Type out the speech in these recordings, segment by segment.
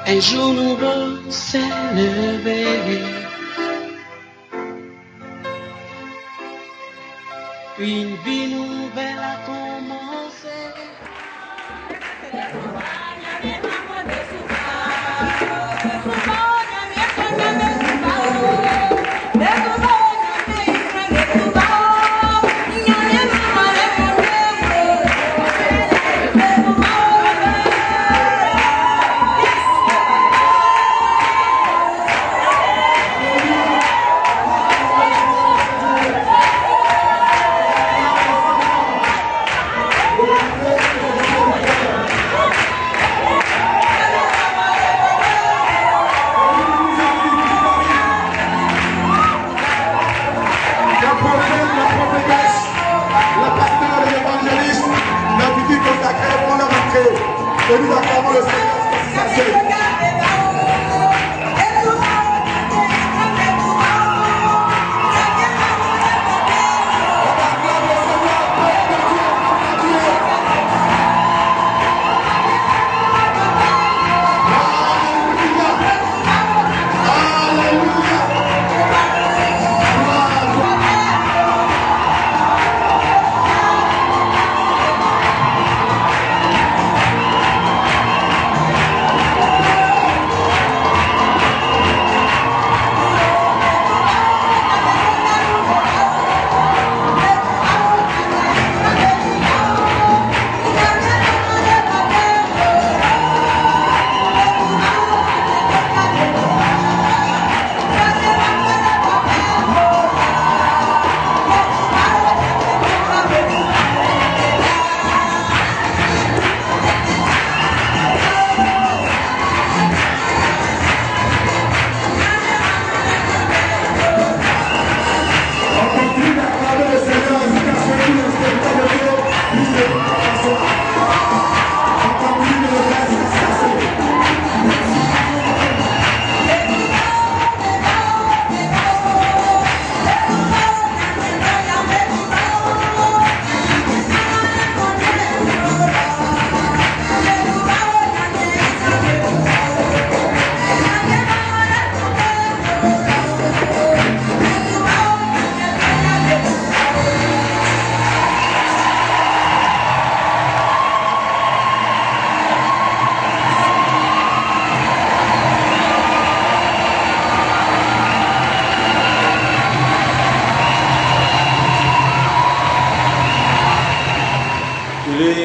Un jour nouveau s'est levé, une vie nouvelle a commencé. Et nous acclamons le Seigneur.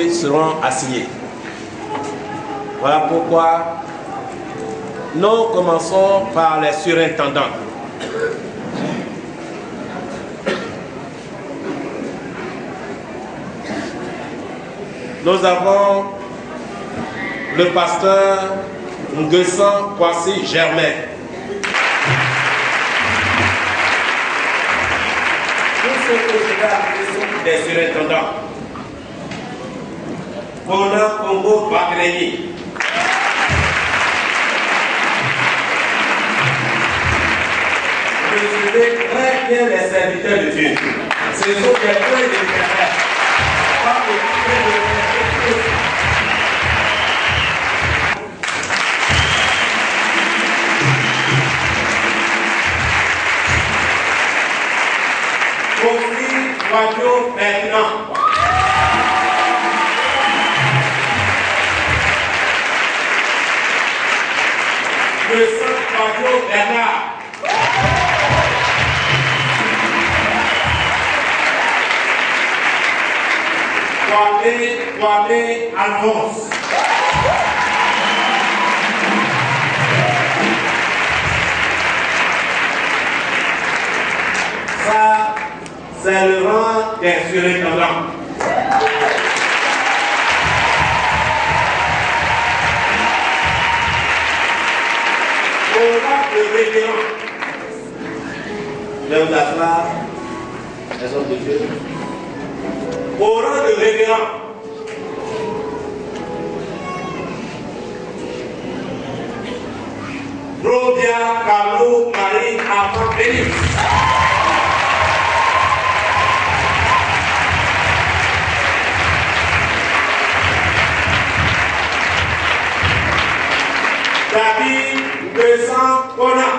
Seront assignés. Voilà pourquoi nous commençons par les surintendants. Nous avons le pasteur Nguessan Kwasi Germain. Tous ceux que je vais appeler sont des surintendants. Kona Congo Bagreni. Recevez très bien les serviteurs de Dieu. Ce sont des frères et des frères. Pas de Kofi Radio maintenant. Le Saint-Padio Bernard. Kwame Alphonse. Ça, c'est le rang des surintendants. Le révérend. L'homme d'affaires, les hommes de Dieu. Au rang de révérend. Robia Carlo Marie Avant Félix. 200 Kona.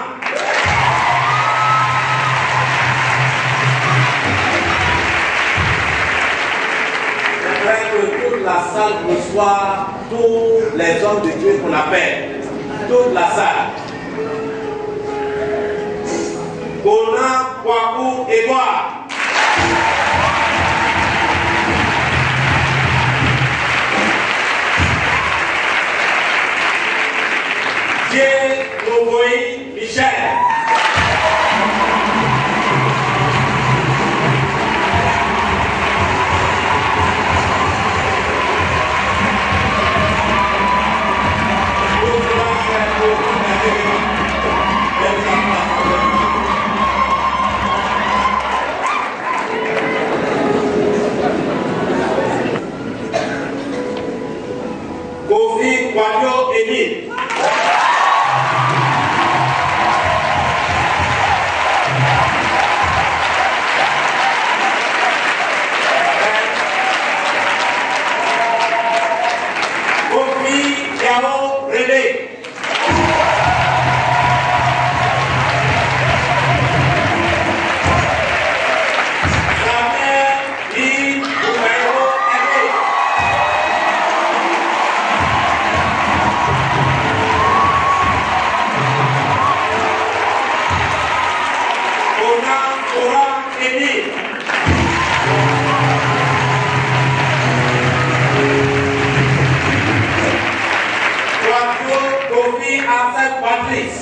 J'aimerais que toute la salle reçoive tous les hommes de Dieu qu'on appelle. Toute la salle. Kona, Kwaku, Edouard. Dieu, Novoï, Michel. Kofi Kwadio Émile. Kofi Yao René. Samuel Yves Oumaïro Hervé. Ora Émile. Quattro Kofi Hassan Patrice.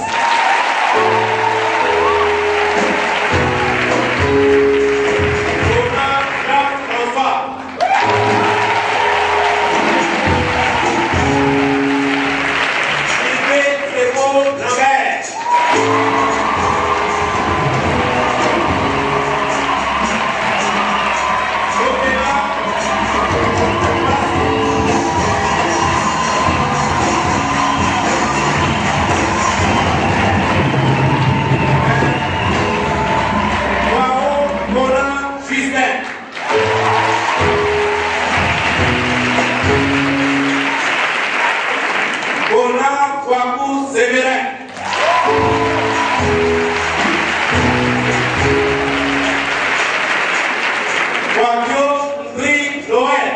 Thomas Jean-François. Sylvain Thébault Lambert. Kwaku Sévérin. Kwadio Ndri Noël.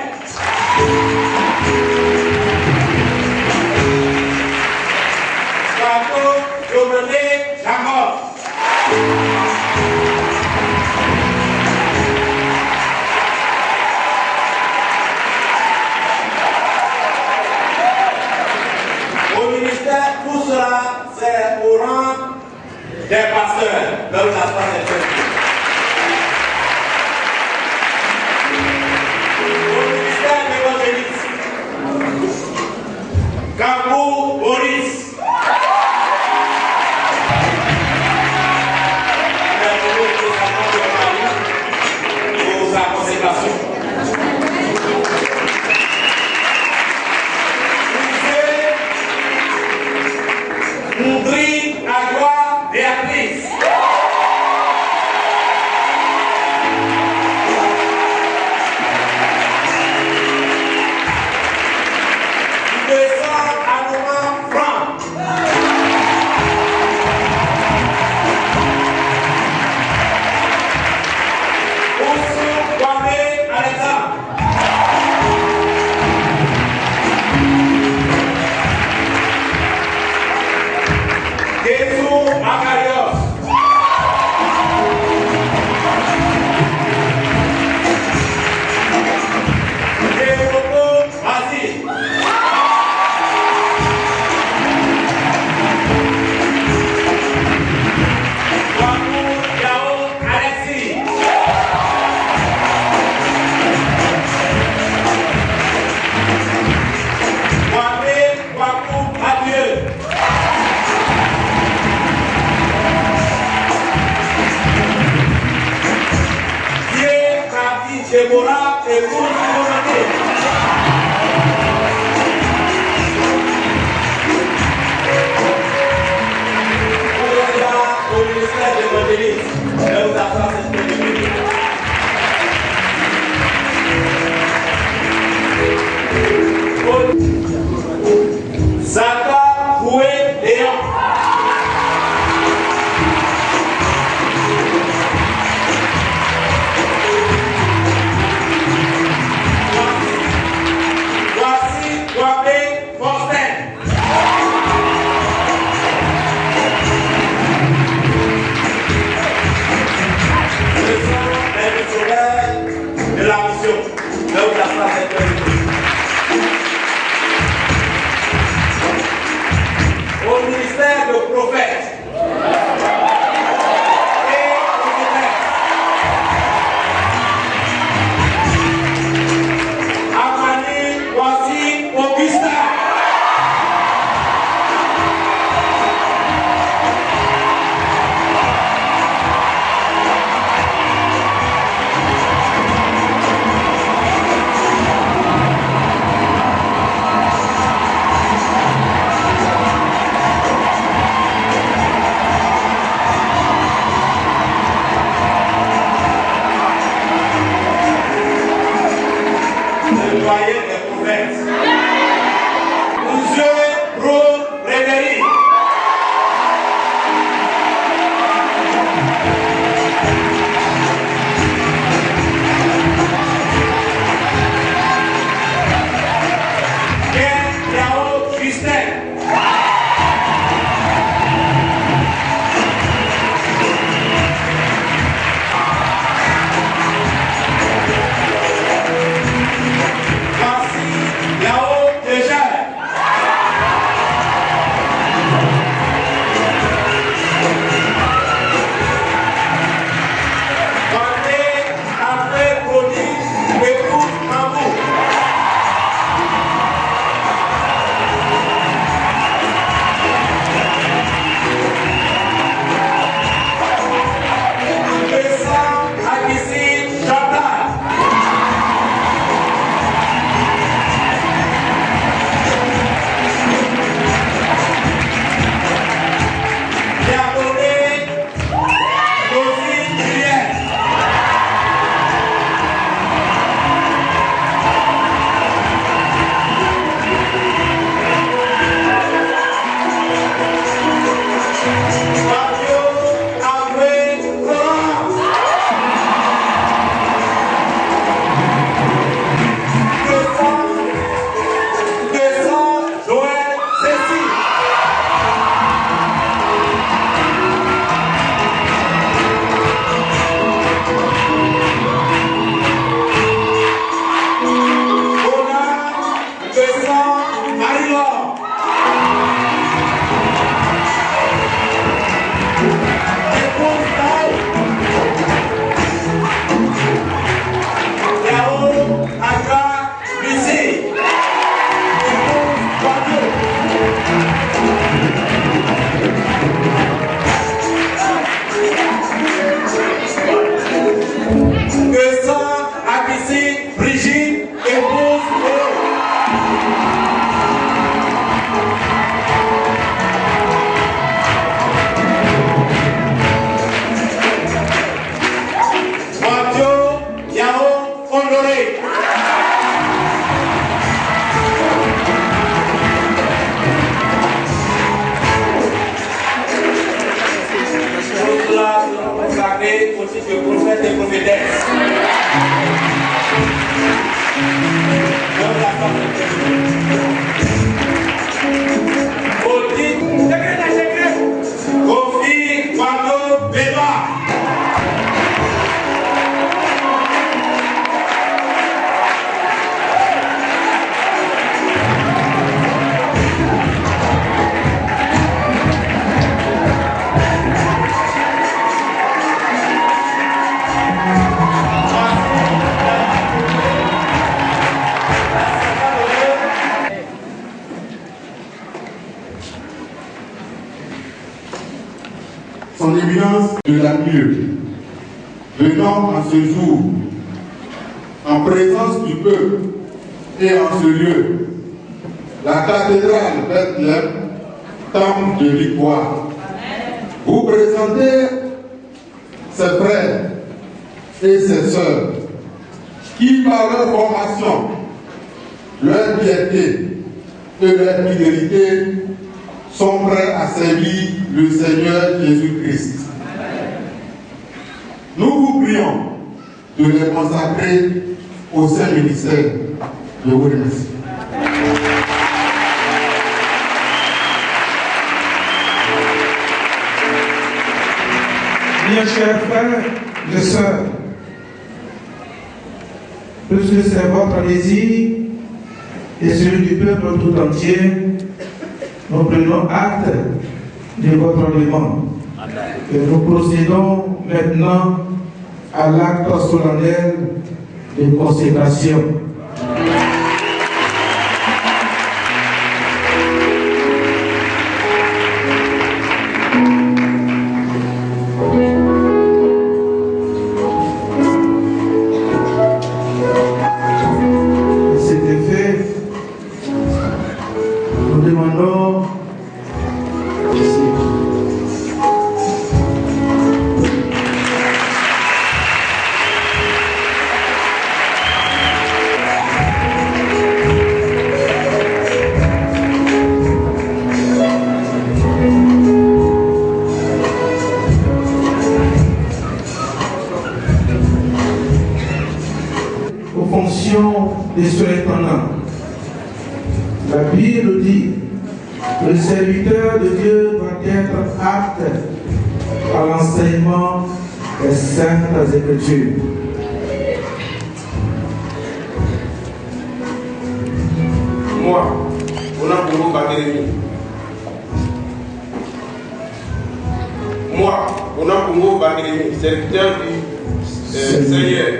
Kwaku Dominique Jacob. Au ministère, tout cela, c'est au rang des pasteurs. Là où ça se passe, au ministère d'évangéliste, Kabou Boris. Pour sa consécration. Ndri Agua Béatrice. Déborah et vous commander. Au ministère de l'évangélisme, là où ça passe cette communauté. Zaka Boué Léon. Vincent Marie-Laure. Épouse Taille. Yao Agra Lucie. Épouse Guadio. Vincent Abissi Brigitte. Épouse Léo. Guadio Yao Honoré. Nous allons consacrer au titre de prophète et prophétesse. Au titre Kofi Guado Beba. Son éminence de la milieu, venant en ce jour, en présence du peuple et en ce lieu, la cathédrale Bethléem, temple de victoire, vous présentez ses frères et ses sœurs qui, par leur formation, leur piété et leur fidélité, sont prêts à servir le Seigneur Jésus-Christ. Nous vous prions de les consacrer au Saint-Ministère. Je vous remercie. Bien chers frères et sœurs, puisque c'est votre désir et celui du peuple tout entier, nous prenons acte de votre demande. Et nous procédons maintenant à l'acte solennel de consécration. Des surintendants. La Bible dit que le serviteur de Dieu doit être apte à l'enseignement des Saintes Écritures. Moi, Onapungo Bakérémy. Moi, Onapungo Bakérémy, serviteur du Seigneur,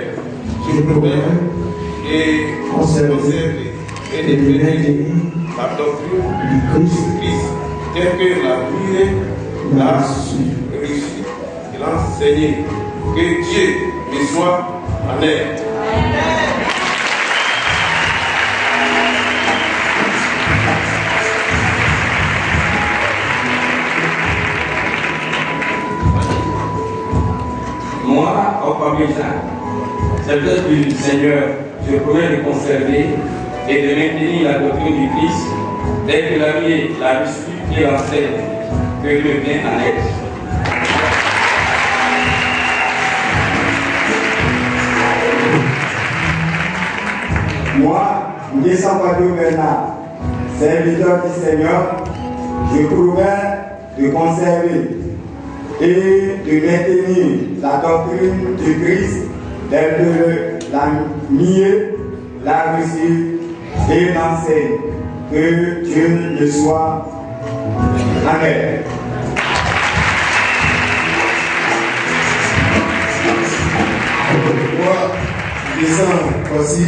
je promets et conserver et définir la doctrine du Christ, telle que la Bible l'a réussi et l'a enseigné. Que Dieu me soit en aide. Moi, Okpamisa, serviteur du Seigneur, je promets de conserver et de maintenir la doctrine du Christ, dès que la vie l'a reçue et l'enseigne, que je viens en aide. Moi, Nguessa Guadio Bernard, serviteur du Seigneur, je promets de conserver et de maintenir la doctrine du Christ telle que la mieux l'a reçue et l'enseigne. Que Dieu le soit. Amen. Moi, descends, voici,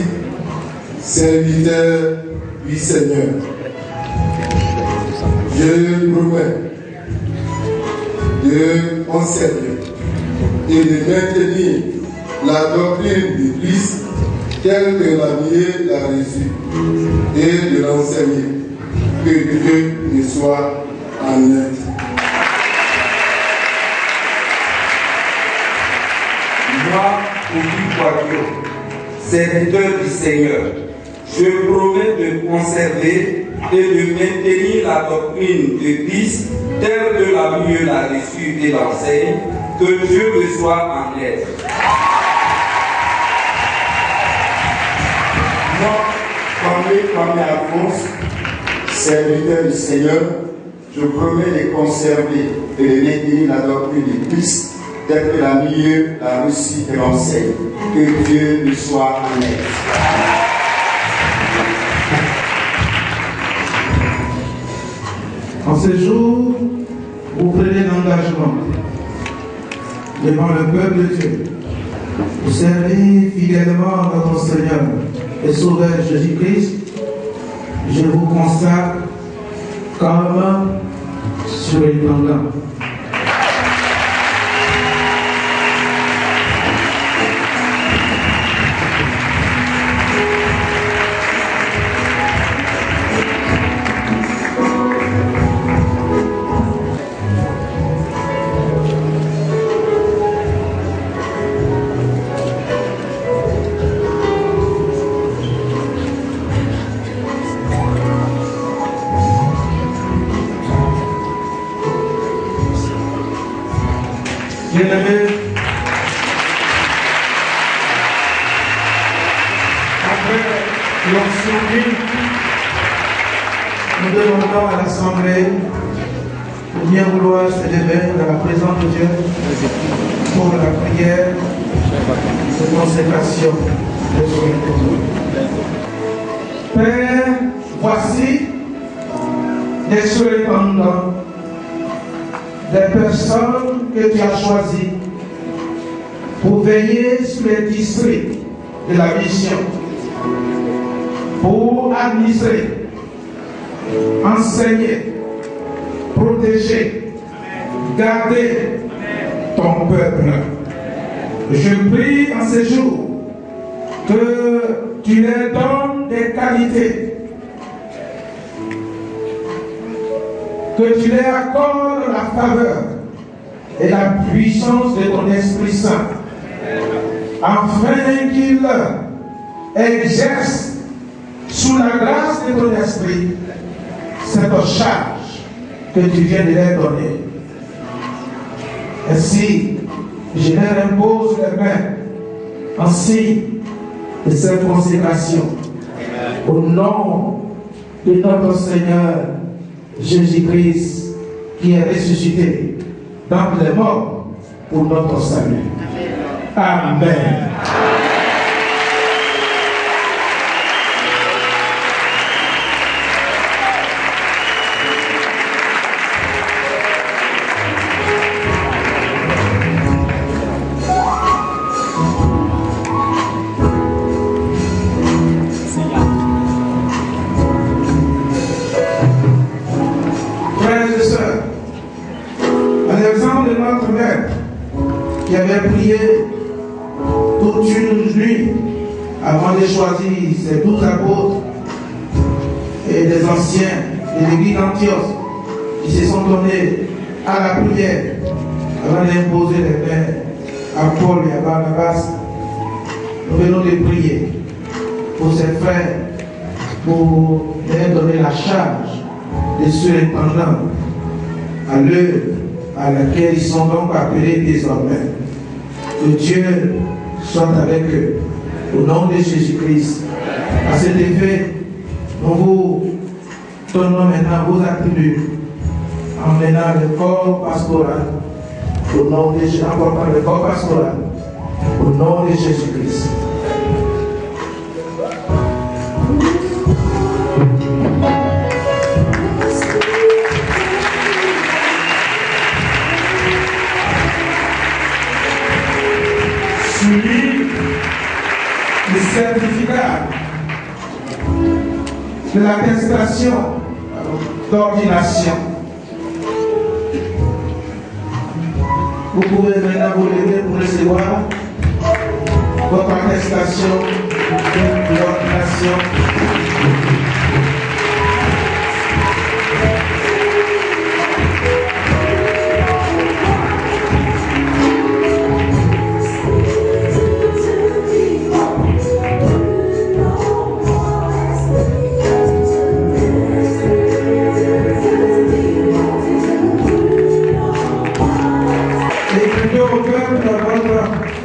serviteur du Seigneur. Je promets de conserver et de maintenir la doctrine du Christ telle que l'avenir l'a reçue et de l'enseigner. Que Dieu me soit en aide. Moi, Obi Kouadio, serviteur du Seigneur, je promets de conserver et de maintenir la doctrine de Christ telle que la mieux l'a reçue et l'enseigne. Que Dieu me soit en aide. Moi, Kwame Alphonse, serviteur du Seigneur, je promets de conserver et de maintenir la doctrine du Christ telle que la mieux l'a reçue et l'enseigne. Que Dieu me soit en aide. En ce jour, vous prenez l'engagement devant le peuple de Dieu. Vous servez fidèlement notre Seigneur et Sauveur Jésus-Christ. Je vous consacre comme surintendant. Bien-aimés, après l'onction, nous demandons à l'Assemblée de bien vouloir se lever dans la présence de Dieu pour la prière de consécration de son épouse. Père, voici des surintendants, des personnes que tu as choisies pour veiller sur les districts de la mission, pour administrer, enseigner, protéger, garder ton peuple. Je prie en ce jour que tu leur donnes des qualités, que tu leur accordes la faveur et la puissance de ton Esprit Saint, afin qu'ils exercent sous la grâce de ton Esprit cette charge que tu viens de leur donner. Ainsi, je leur impose les mains en signe de cette consécration. Au nom de notre Seigneur Jésus-Christ, qui est ressuscité d'entre les morts pour notre salut. Amen. Qui avait prié toute une nuit avant de choisir ses 12 apôtres et des anciens de l'église d'Antioche qui se sont donnés à la prière avant d'imposer les mains à Paul et à Barnabas. Nous venons de prier pour ces frères, pour leur donner la charge de surintendant à l'œuvre à laquelle ils sont donc appelés désormais. Que Dieu soit avec eux. Au nom de Jésus-Christ. À cet effet, nous vous donnons maintenant vos attributs en menant le corps pastoral. Au nom de Jésus, en portant le corps pastoral. Au nom de Jésus-Christ. l'attestation d'ordination. Vous pouvez maintenant vous lever pour recevoir votre attestation d'ordination.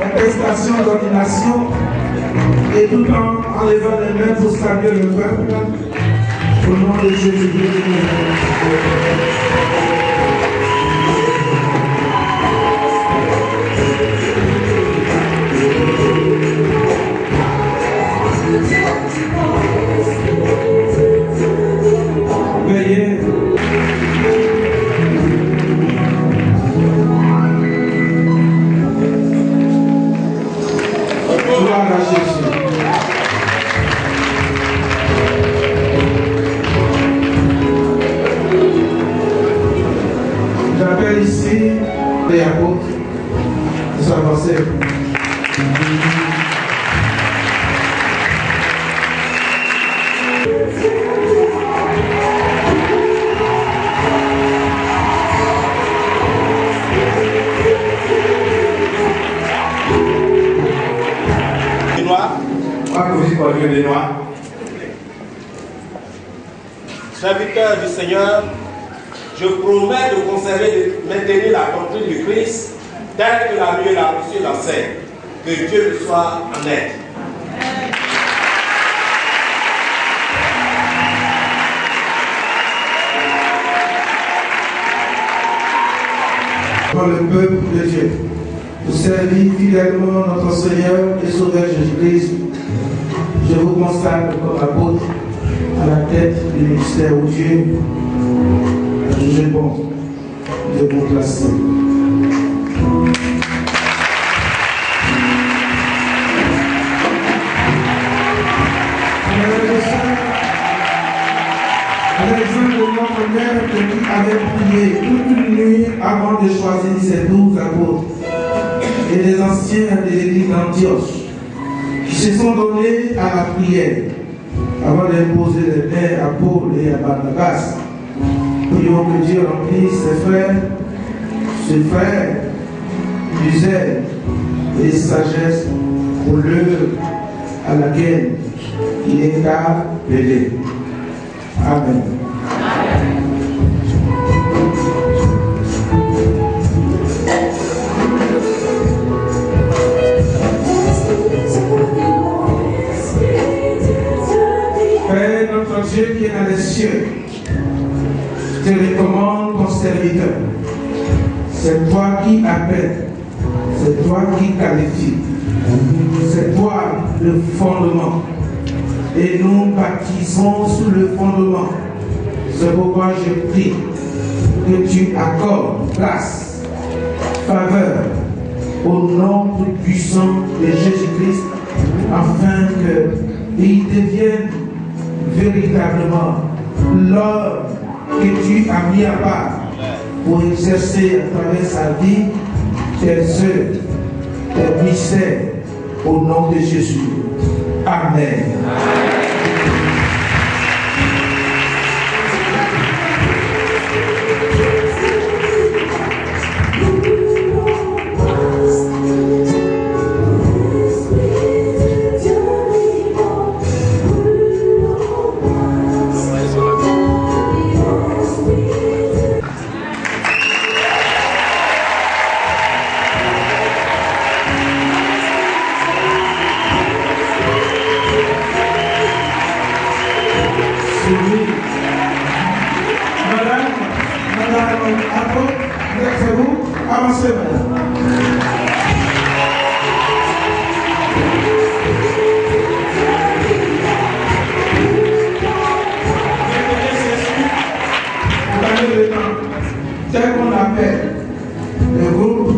Attestation d'ordination et tout en enlevant les mains pour saluer le peuple au nom de Jésus-Christ. Veuillez. J'appelle ici les apôtres de s'avancer. Serviteur du Seigneur, je promets de conserver et de maintenir la doctrine du Christ telle que la mieux la reçue l'enseigne. Que Dieu me soit en aide. Par le peuple de Dieu, vous servir fidèlement notre Seigneur et Sauveur Jésus-Christ, je vous consacre comme apôtre à la tête du ministère où Dieu a jugé bon de vous placer. À l'exemple de notre mère qui avait prié toute une nuit avant de choisir ses 12 apôtres et les anciens de l'église d'Antioche qui se sont donnés à la prière avant d'imposer les mains à Paul et à Barnabas. Prions que Dieu remplisse ses frères du zèle et de sagesse pour l'œuvre à laquelle il est appelé. Amen. Père notre Dieu qui est dans les cieux, je te recommande ton serviteur. C'est toi qui appelles, c'est toi qui qualifies, c'est toi le fondement. Et nous bâtissons sur le fondement. C'est pourquoi je prie que tu accordes grâce, faveur au nom tout puissant de Jésus-Christ, afin qu'il devienne véritablement l'homme que tu as mis à part pour exercer à travers sa vie tes œuvres, tes mystères, au nom de Jésus. Amen. Dès qu'on appelle le groupe,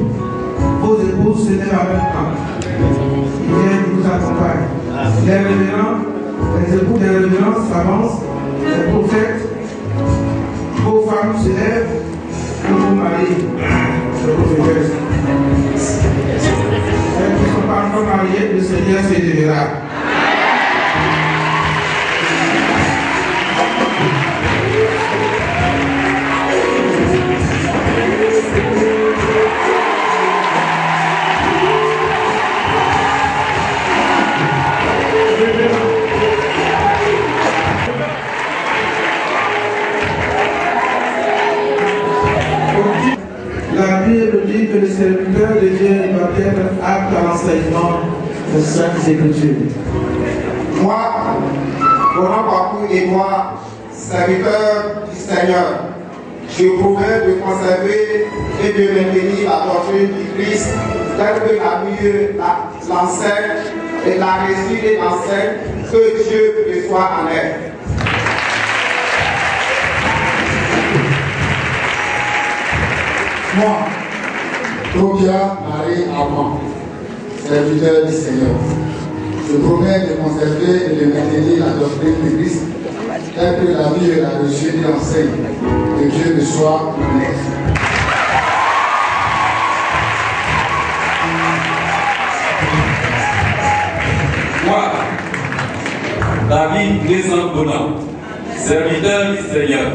vos épouses se lèvent en même temps. Ils viennent, ils vous accompagnent. Les révérends, les époux des révérends s'avancent les prophètes, vos femmes se lèvent pour vous marier, les prophétesses. Celles qui ne sont pas encore mariées, le Seigneur se révélera. La Bible dit que le serviteur de Dieu doit être apte à l'enseignement des Saintes Écritures. Moi, Laurent Bakou et moi, serviteurs du Seigneur, je promets de conserver et de maintenir la doctrine du Christ telle que la mieux l'enseigne et la réussite et l'enseigne que Dieu reçoit en elle. Moi, Tobia Marie Armand, serviteur du Seigneur, je promets de conserver et de maintenir la doctrine du Christ telle que la vie et la reçue et l'enseigne, que Dieu me soit honnête. Moi, David Desan-Bonan, serviteur du Seigneur,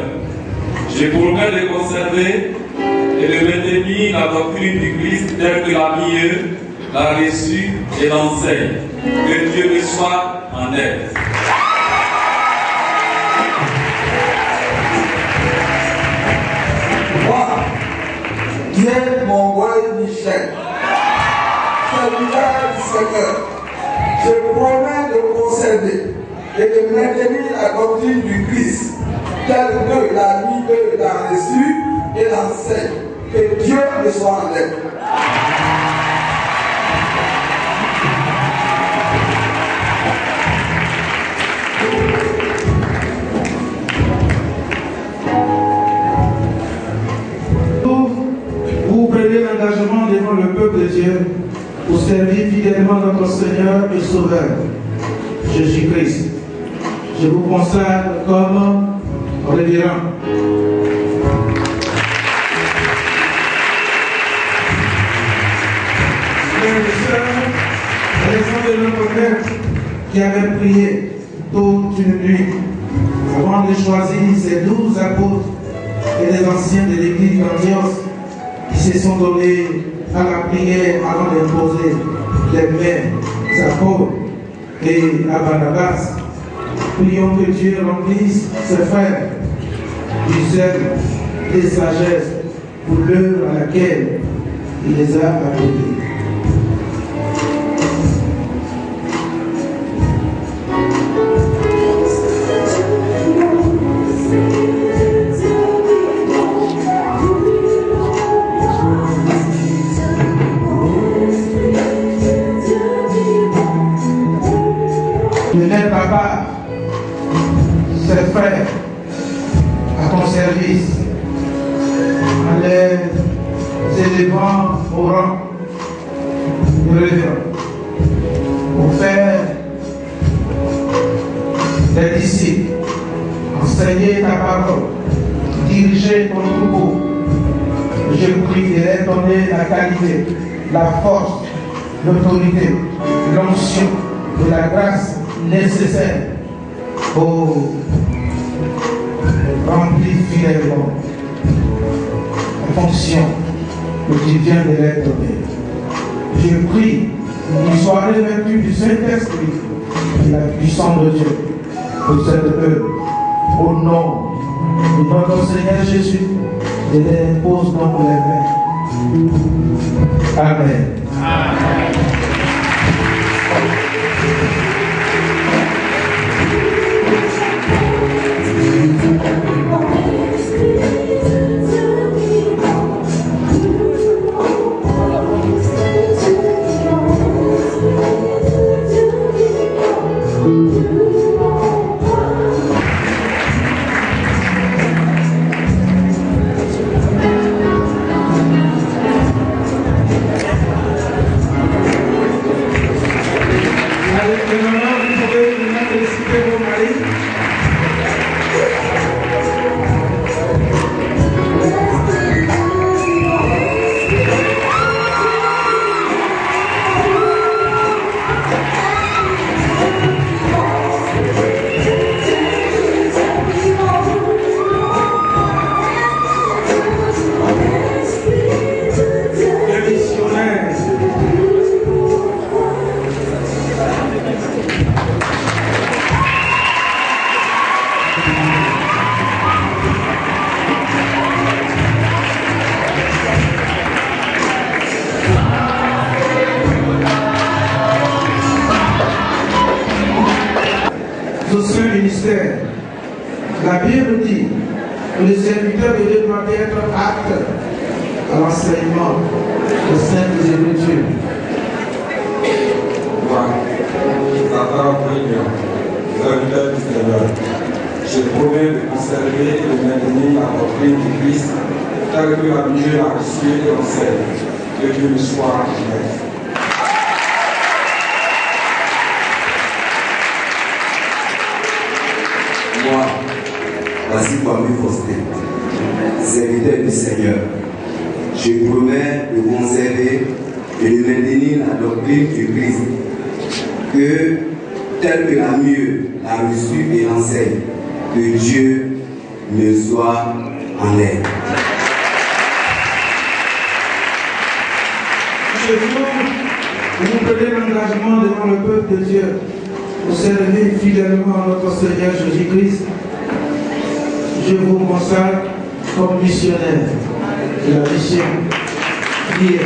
je promets de conserver et de maintenir la doctrine du Christ telle que la mieux, la reçue et l'enseigne. Que Dieu me soit en aide. Moi, Pierre Mongoy Michel, serviteur du Seigneur, je promets de conserver et de maintenir la doctrine du Christ telle que la mieux, la reçue et l'enseigne. Que Dieu me soit en aide. Vous prenez l'engagement devant le peuple de Dieu pour servir fidèlement notre Seigneur et Sauveur, Jésus-Christ. Je vous consacre comme révérend. Frères et sœurs, Alexandre de notre Père qui avait prié toute une nuit avant de choisir ses 12 apôtres et les anciens de l'église d'Antioche qui se sont donnés à la prière avant d'imposer les mains à Paul et à Barnabas. Prions que Dieu remplisse ses frères du zèle et de sagesse pour l'œuvre à laquelle il les a appelés. Papa, ses frères, à ton service, en les élevant au rang de révérend, pour faire des disciples, enseigner ta parole, diriger ton troupeau. Je prie de leur donner la qualité, la force, l'autorité, l'onction et la grâce nécessaire pour remplir fidèlement la fonction que tu viens de leur donner. Je prie qu'ils soient revêtus du Saint-Esprit et la puissance de Dieu pour cette œuvre. Au nom de notre Seigneur Jésus, je les impose donc les mains. Amen. Amen. Bible dit que le serviteur de Dieu doit être apte à l'enseignement des Saintes Écritures. Serviteur du Seigneur, je promets de conserver et de maintenir la doctrine du Christ telle que la mieux l'a reçue et enseigne. Que Dieu le soit. Amen. Moi, voici Kwame Faustin, serviteur du Seigneur. Je promets de conserver et de maintenir la doctrine du Christ, que, tel que la mieux l'a reçue et l'enseigne, que Dieu me soit en aide. Ce jour, vous prenez l'engagement devant le peuple de Dieu pour servir fidèlement notre Seigneur Jésus-Christ. Je vous consacre comme missionnaire de la mission d'hier.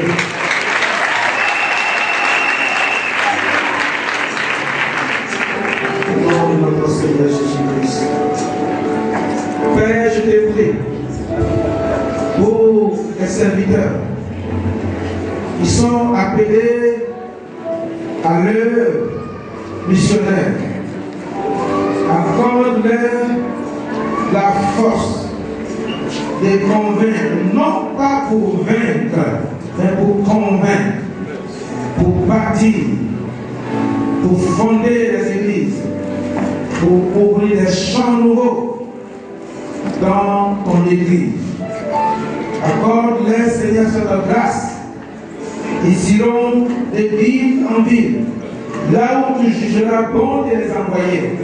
Au nom de notre Seigneur Jésus-Christ. Père, je te prie pour les serviteurs. Ils sont appelés à l'œuvre missionnaire. Accorde-leur la force de convaincre, non pas pour vaincre, mais pour convaincre, pour bâtir, pour fonder les églises, pour ouvrir des champs nouveaux dans ton église. Accorde-leur, Seigneur, cette grâce. Ils iront de ville en ville, là où tu jugeras bon de les envoyer,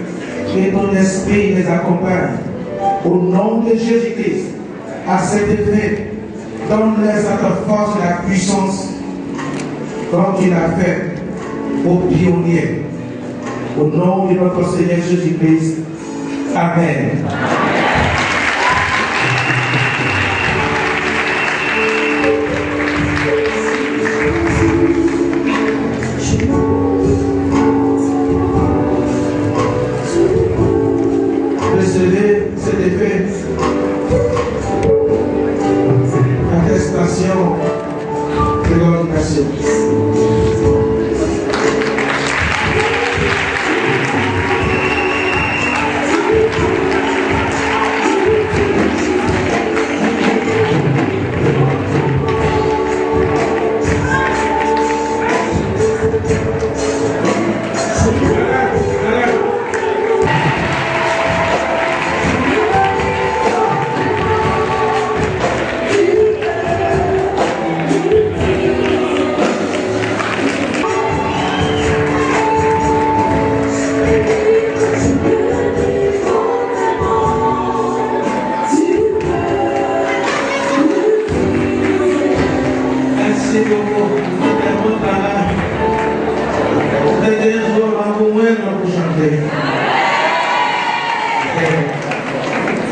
que ton esprit les accompagne. Au nom de Jésus-Christ, à cet effet, donne-leur cette force et la puissance, comme tu l'as fait aux pionniers. Au nom de notre Seigneur Jésus-Christ. Amen. Recevez cet effet. Attestation de l'ordination.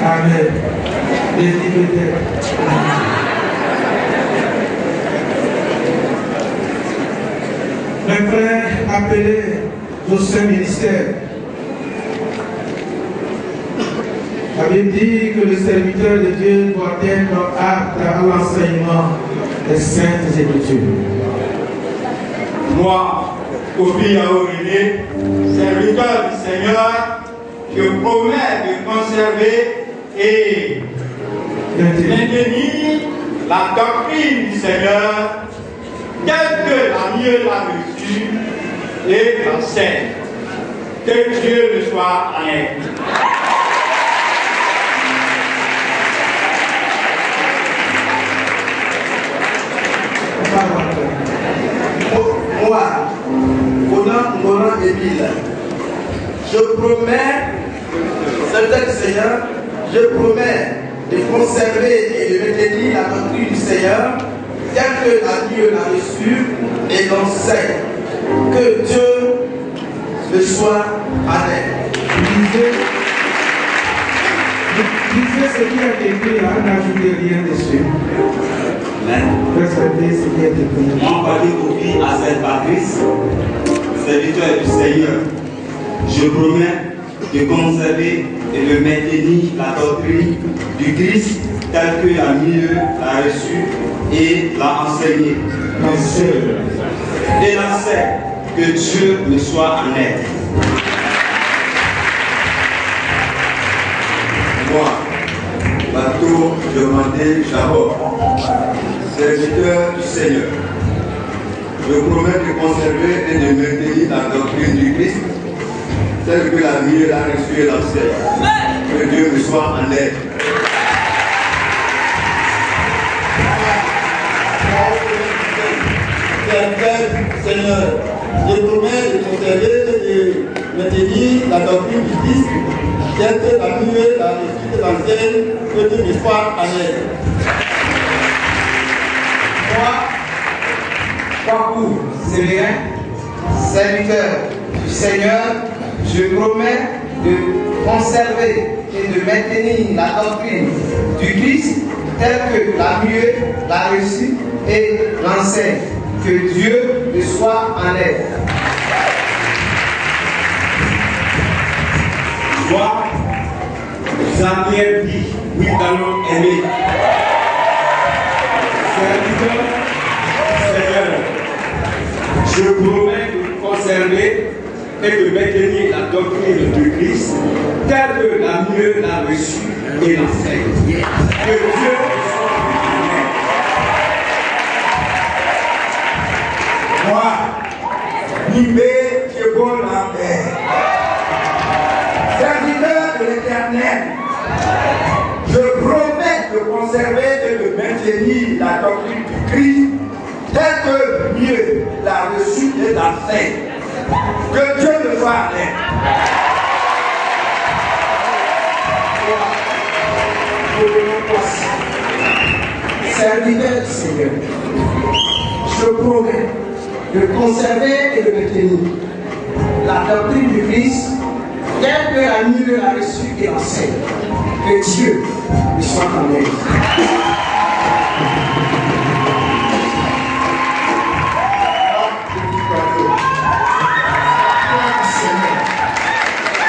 Amen. Mes frères appelés au Saint-Ministère, avait dit que le serviteur de Dieu doit être apte à l'enseignement des Saintes Écritures. Moi, Kofi Aouréné, serviteur du Seigneur, je promets de conserver et maintenir la doctrine du Seigneur telle que la mieux l'a reçue et l'enseigne. Que Dieu le soit en aide. Moi, Moran Émile, je promets, Serviteur du Seigneur, je promets de conserver et de maintenir la doctrine du Seigneur telle que la Dieu l'a reçue et l'enseigne. Que Dieu le soit en aide. Lisez ce qui a été écrit là, n'ajoutez rien dessus. Respectez ce qui a été écrit. Moi, Padre Kofi à Saint-Patrice, serviteur du Seigneur, je promets de conserver et de maintenir la doctrine du Christ telle que la mieux l'a reçue et l'a enseignée. Et l'enseigne que Dieu me soit en aide. Moi, Bateau demandé Jacob, serviteur du Seigneur, je promets de conserver et de maintenir la doctrine du Christ telle que la mieux l'a reçue et l'enseigne. Que Dieu me soit en aide. Seigneur, je promets de conserver et de maintenir la doctrine du Christ telle que la mieux l'a reçue et l'enseigne. Que Dieu me soit en aide. Pakou Sévérin, serviteur du Seigneur, je promets de conserver et de maintenir la doctrine du Christ telle que la mieux l'a reçue et l'enseigne. Que Dieu me soit en aide. Moi, Jean-Pierre dit, oui, allons aimer. Serviteur du Seigneur, je promets de conserver et de maintenir la doctrine du Christ telle que la mieux l'a reçue et l'enseigne. Que Dieu me soit en aide. Moi, Nibé Thibault Lambert, serviteur de l'Éternel, je promets de conserver et de maintenir la doctrine du Christ telle que mieux l'a reçue et l'enseigne. Que Dieu me soit en aide. Serviteur du Seigneur, je promets de conserver et de maintenir la doctrine du Christ telle que la mieux l'a reçue et l'enseigne. Que Dieu me soit en aide.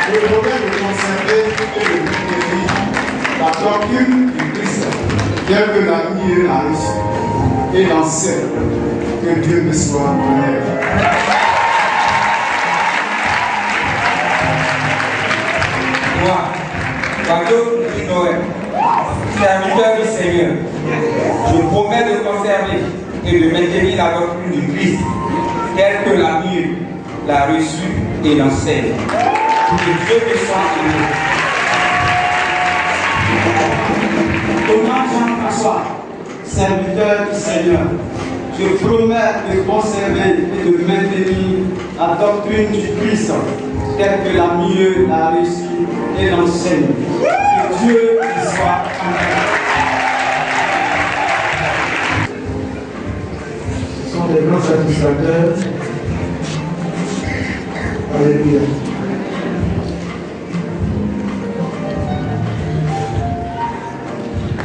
Je promets de conserver et de maintenir la doctrine du Christ telle que la mieux l'a reçue et l'enseigne. Que Dieu me soit en aide. Moi, Bateau Noël, serviteur du Seigneur, je promets de conserver et de maintenir la doctrine du Christ telle que la mieux l'a reçue et l'enseigne. Que Dieu me soit en aide. Thomas Jean-François, serviteur du Seigneur, je promets de conserver et de maintenir la doctrine du Christ telle que la mieux l'a reçue et l'enseigne. Que Dieu y soit en aide. Ce sont des grands satisfacteurs. Alléluia.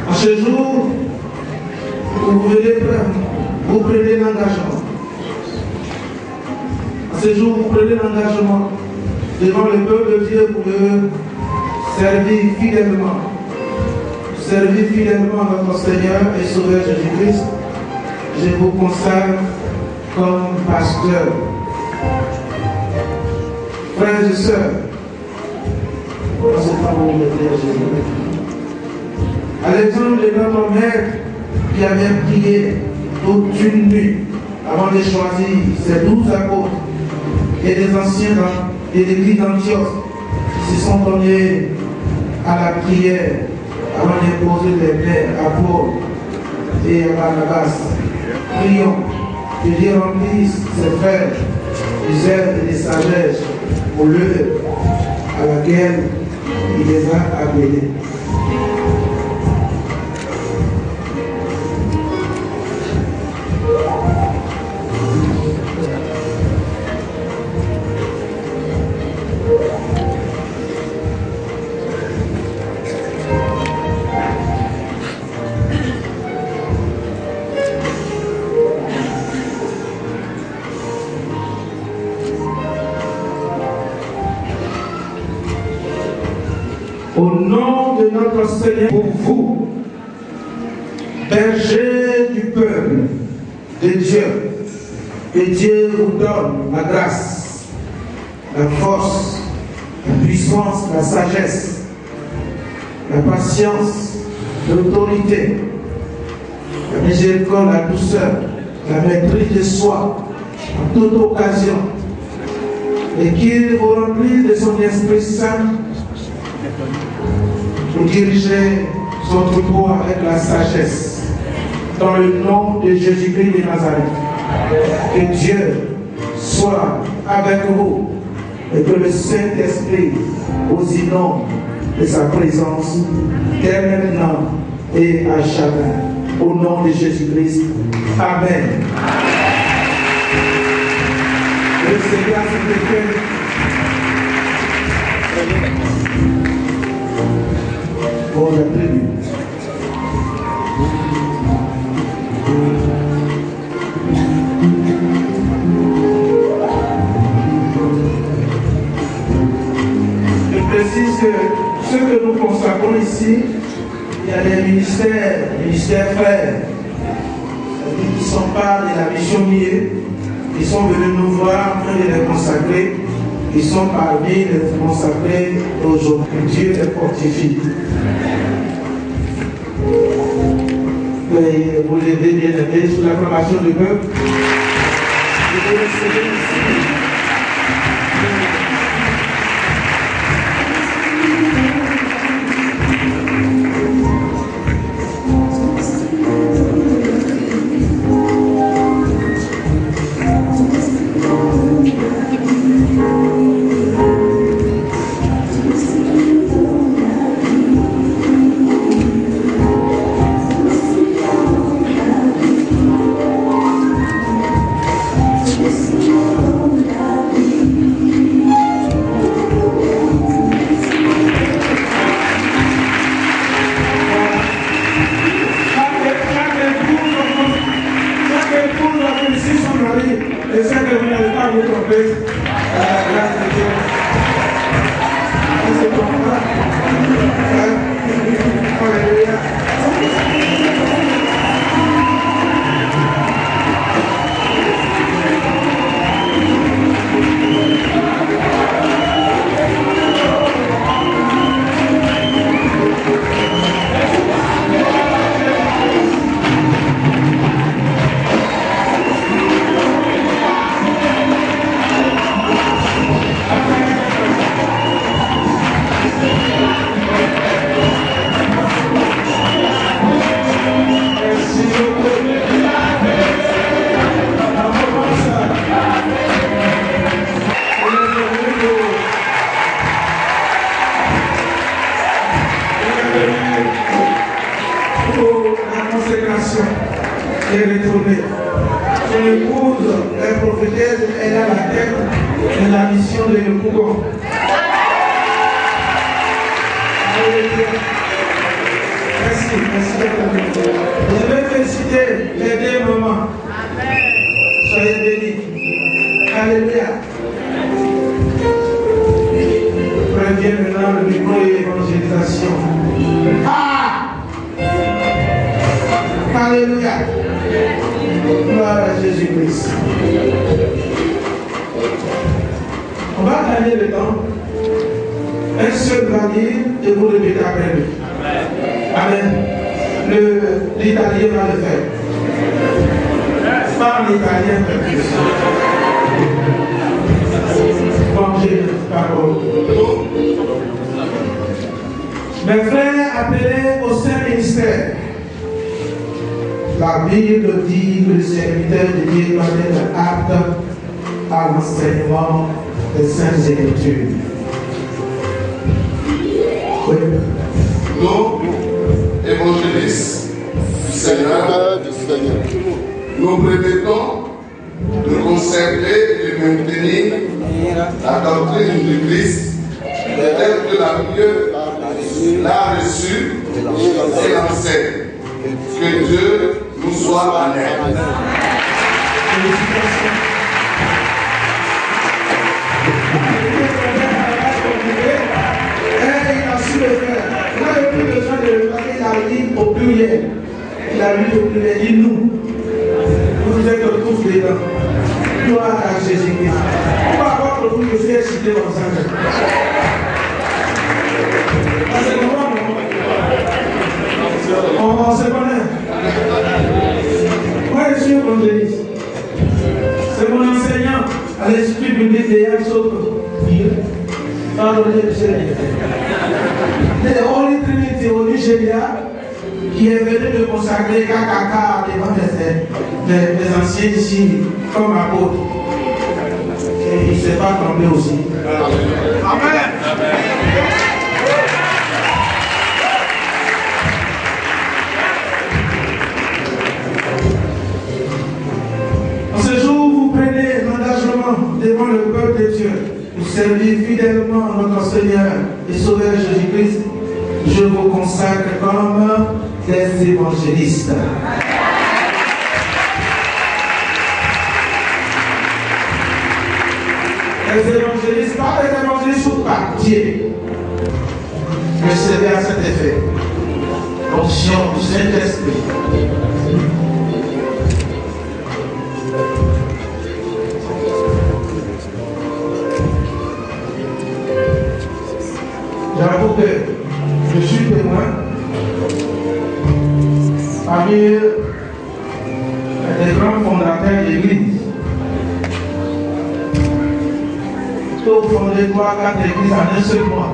En ce jour, vous prenez l'engagement. En ce jour, vous prenez l'engagement devant le peuple de Dieu pour le servir fidèlement. Servir fidèlement notre Seigneur et Sauveur Jésus-Christ. Je vous consacre comme pasteur. Frères et sœurs, dans ce temps où vous êtes Jésus, à l'exemple de notre maître qui avait prié toute une nuit avant de choisir ses 12 apôtres et des anciens de l'église d'Antioche qui se sont donnés à la prière avant de poser les mains à Paul et à Barnabas. Prions que Dieu remplisse ses frères de zèle et de sagesse pour l'œuvre à laquelle il les a appelés. notre Seigneur, pour vous, berger du peuple de Dieu, que Dieu vous donne la grâce, la force, la puissance, la sagesse, la patience, l'autorité, la miséricorde, la douceur, la maîtrise de soi, en toute occasion, et qu'il vous remplisse de son Esprit Saint pour diriger son troupeau avec la sagesse, dans le nom de Jésus-Christ de Nazareth. Que Dieu soit avec vous et que le Saint-Esprit vous inonde de sa présence dès maintenant et à jamais. Au nom de Jésus-Christ. Amen. Le Seigneur s'est fait. Bon, la tribu. Je précise que ce que nous consacrons ici, il y a des ministères frères, qui sont pas de la mission Mieux, qui sont venus nous voir en train de les consacrer, qui sont parmi les consacrés aujourd'hui. Dieu les fortifie. Et vous les bien aimés sous l'acclamation du peuple. Et vous recevez ici. Mes frères appelés au Saint-Ministère, la Bible dit que le serviteur de Dieu doit être apte à l'enseignement des Saintes Écritures. Oui. Nous, évangélistes du Seigneur, nous permettons de conserver et de maintenir la doctrine du Christ telle que la mieux l'a reçue et l'enseigne. Que Dieu nous soit en aide. Il a su le faire. prière. Il a lu de prière, dit nous. Vous êtes tous dedans. Gloire à Jésus-Christ. Pourquoi votre vous me fait citer comme ça? On se connaît. Moi, je suis évangéliste. C'est mon enseignant à l'Institut biblique de Yansoko. The Holy Trinity au Nigeria, qui est venu de consacrer KKK devant les anciens ici comme apôtres. Et il ne s'est pas trompé aussi. Amen. En ce jour, vous prenez l'engagement devant le peuple de Dieu pour servir fidèlement notre Seigneur et Sauveur Jésus-Christ. Je vous consacre comme des évangélistes. Les évangélistes, pas des évangélistes sous papier. Recevez à cet effet l'onction du Saint-Esprit. J'avoue que je suis témoin parmi les grands fondateurs de l'Église. Tout fondé 3-4 églises en un seul mois.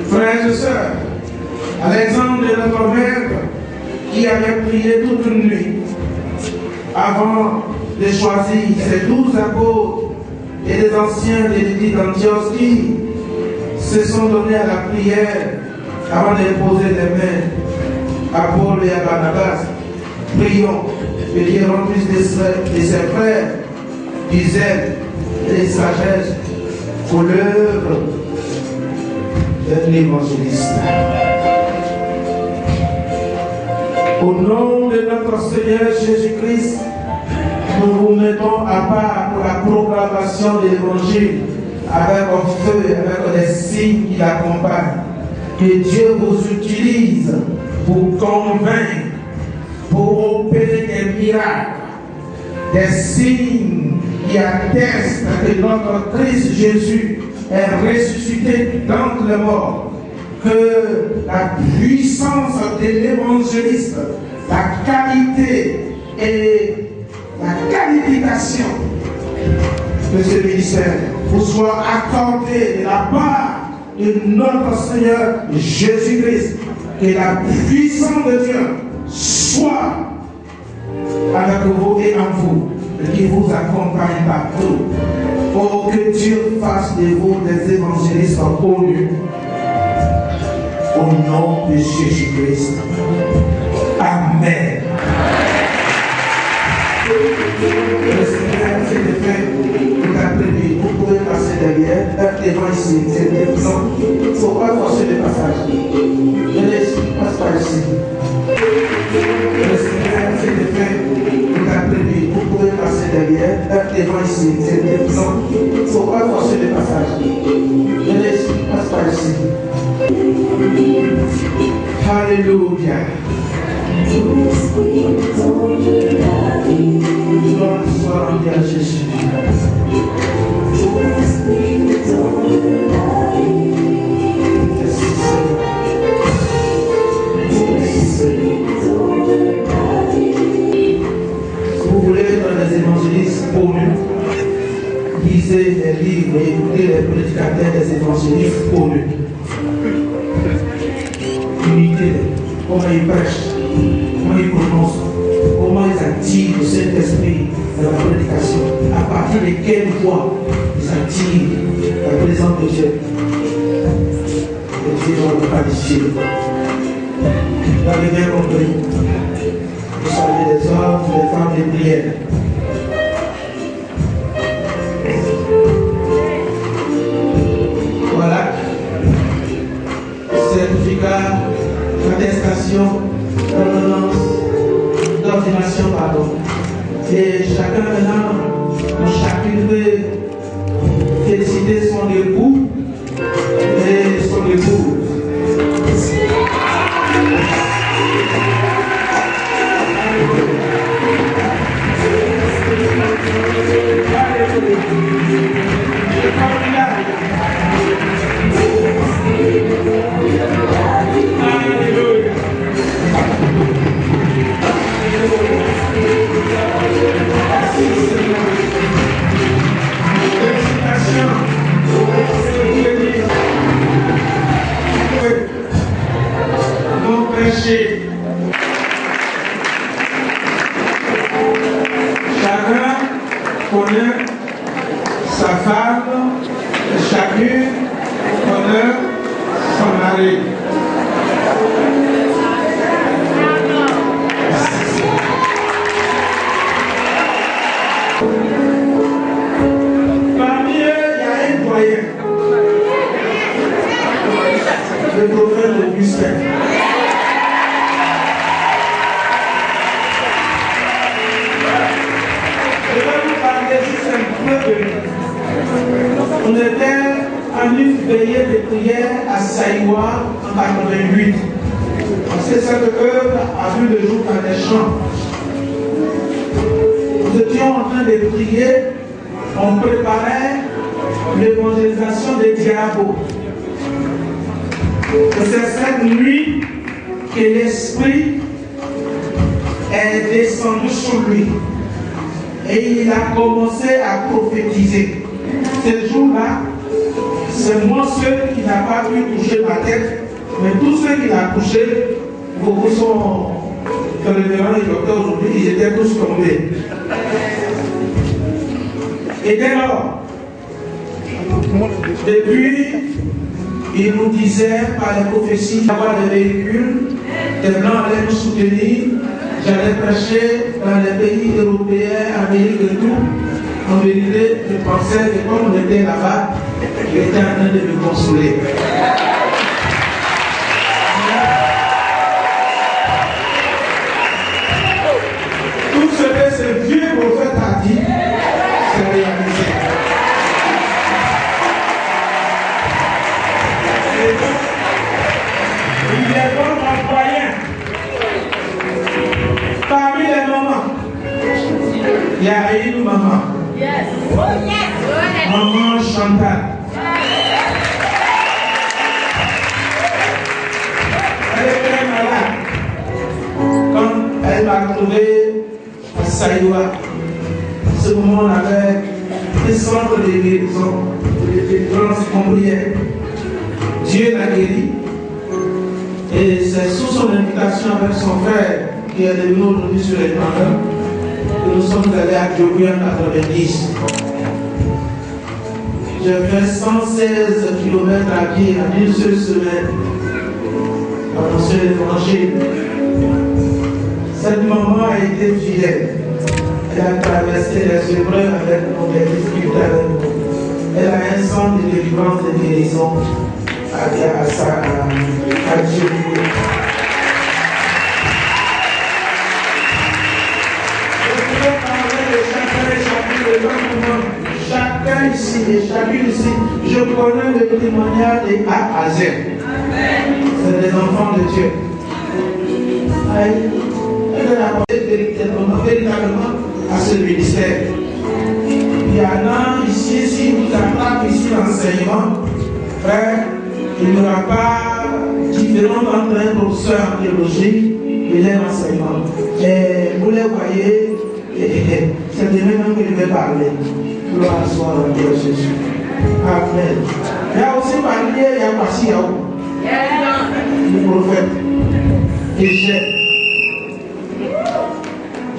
Frères et sœurs, à l'exemple de notre maître qui avait prié toute une nuit avant de choisir ces 12 apôtres et les anciens de l'église d'Antioche qui se sont donnés à la prière avant de poser les mains à Paul et à Barnabas. Prions que Dieu remplisse de ses frères du zèle et de sagesse pour l'œuvre d'un évangéliste. Au nom de notre Seigneur Jésus-Christ, nous vous mettons à part pour la proclamation de l'Évangile avec un feu, avec des signes qui l'accompagnent. Que Dieu vous utilise pour convaincre, pour opérer des miracles, des signes qui attestent que notre Christ Jésus est ressuscité d'entre les morts. Que la puissance de l'évangéliste, la qualité et la qualification de ce ministère vous soit accordée de la part de notre Seigneur Jésus-Christ. Que la puissance de Dieu soit avec vous et en vous, et qui vous accompagne partout. Pour que Dieu fasse de vous des évangélistes connus. Au nom de Jésus-Christ. Amen. Le Seigneur, c'est le fait de t'appeler. Vous pouvez passer derrière, devant ici. Non, il ne faut pas forcer le passage. Passe par ici. Le Seigneur, c'est le fait de t'appeler. Vous pouvez passer derrière, devant ici. Non, il ne faut pas forcer le passage. Passe par ici. Alléluia. Gloire soit rendue à Jésus. Vous voulez être des évangélistes connus, lisez les livres et écoutez les prédicateurs des évangélistes connus. Imitez comment ils prêchent, comment ils prononcent, comment ils activent le Saint-Esprit dans la prédication, à partir de quelle voix ils activent la présence de Dieu. Et Dieu va vous qualifier. Dans les mêmes compris, vous savez des hommes, des femmes de prière. Voilà. Certificat, attestation, d'ordination, pardon. Et chacun maintenant, chacune peut Chacun connaît sa femme, chacune connaît son mari. Parmi eux, il y a un doyen, le prophète Augustin. Je vais vous parler juste un peu de lui. On était en une veillée de prière à Saïwa en 88. Parce que cette œuvre a vu le jour dans les champs. Nous étions en train de prier, on préparait l'évangélisation des diabos. C'est cette nuit que l'Esprit est descendu sur lui. Et il a commencé à prophétiser. Ce jour-là, c'est moi seul qui n'a pas pu toucher ma tête, mais tous ceux qui l'ont touché, beaucoup sont révérends et docteurs aujourd'hui, ils étaient tous tombés. Et dès lors, depuis, il nous disait par les prophéties d'avoir des véhicules, des blancs allaient nous soutenir. J'allais prêcher dans les pays européens, Amérique et tout. En vérité, je pensais que comme on était là-bas, il était en train de me consoler. Tout ce que ce vieux prophète a dit, c'est réalisé. Et donc, il est bon employé. Parmi les mamans, il y a une maman. Yes. Maman Chantal. Elle est très malade. Quand elle m'a trouvé à Saïwa, à ce moment, on avait un centre de guérison, de délivrance combrière. Dieu l'a guéri. Et c'est sous son invitation avec son frère qui est devenu aujourd'hui sur les plans que nous sommes allés à Djoboué en 90. J'ai fait 116 km à pied en une seule semaine. Annoncer l'évangile. Cette maman a été fidèle. Elle a traversé les épreuves avec nous, les difficultés avec nous. Elle a un centre de délivrance de guérison à Djoboué. Chacun ici et chacune ici, je connais le témoignage de A à Z. C'est des enfants de Dieu. Elle a apporté véritablement à ce ministère. Il y en a ici, si vous attrapez ici l'enseignement, frère, il n'y aura pas différence entre un professeur en théologie et l'enseignement. Et vous les voyez, c'est de même que je vais parler. Gloire soit à Dieu Jésus. Amen. Il y a aussi parlé, il y a passé le prophète. Et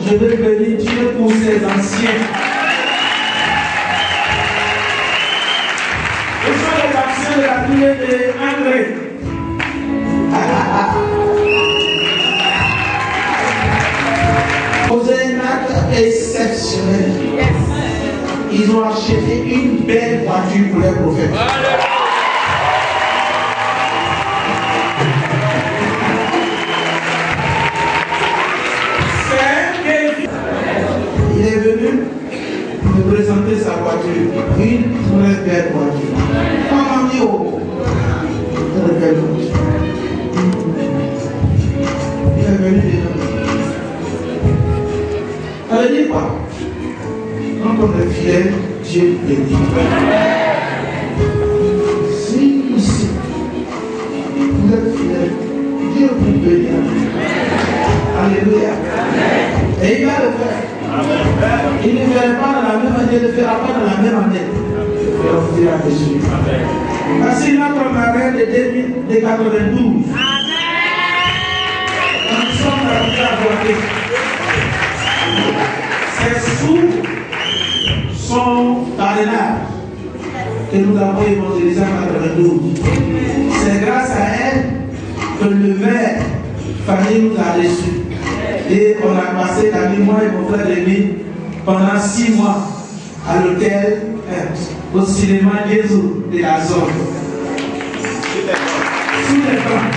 je vais bénir Dieu pour ses anciens. Ce sont les anciens de la prière d'André. Posé un acte exceptionnel. Ils ont acheté une belle voiture pour les prophètes. Il est venu me présenter sa voiture. Une très belle voiture. Comment dire très belle voiture. Il est venu dedans. Elle dit quoi? Quand on est fier, Dieu bénit. Si ici, vous êtes fidèles, Dieu vous bénira. Alléluia. Et il va le faire. Il ne fera pas dans la même année, il ne fera pas dans la même année. Il fera au fur et à mesure. Voici notre marraine de 92. Nous sommes arrivés à voter. C'est sous son parrainage que nous avons évangélisé en 92. C'est grâce à elle que le maire Fanny nous a reçus. Et on a passé l'année, moi et mon frère Rémi, pendant 6 mois à l'hôtel, au cinéma Jésus de la zone. Sous les plans.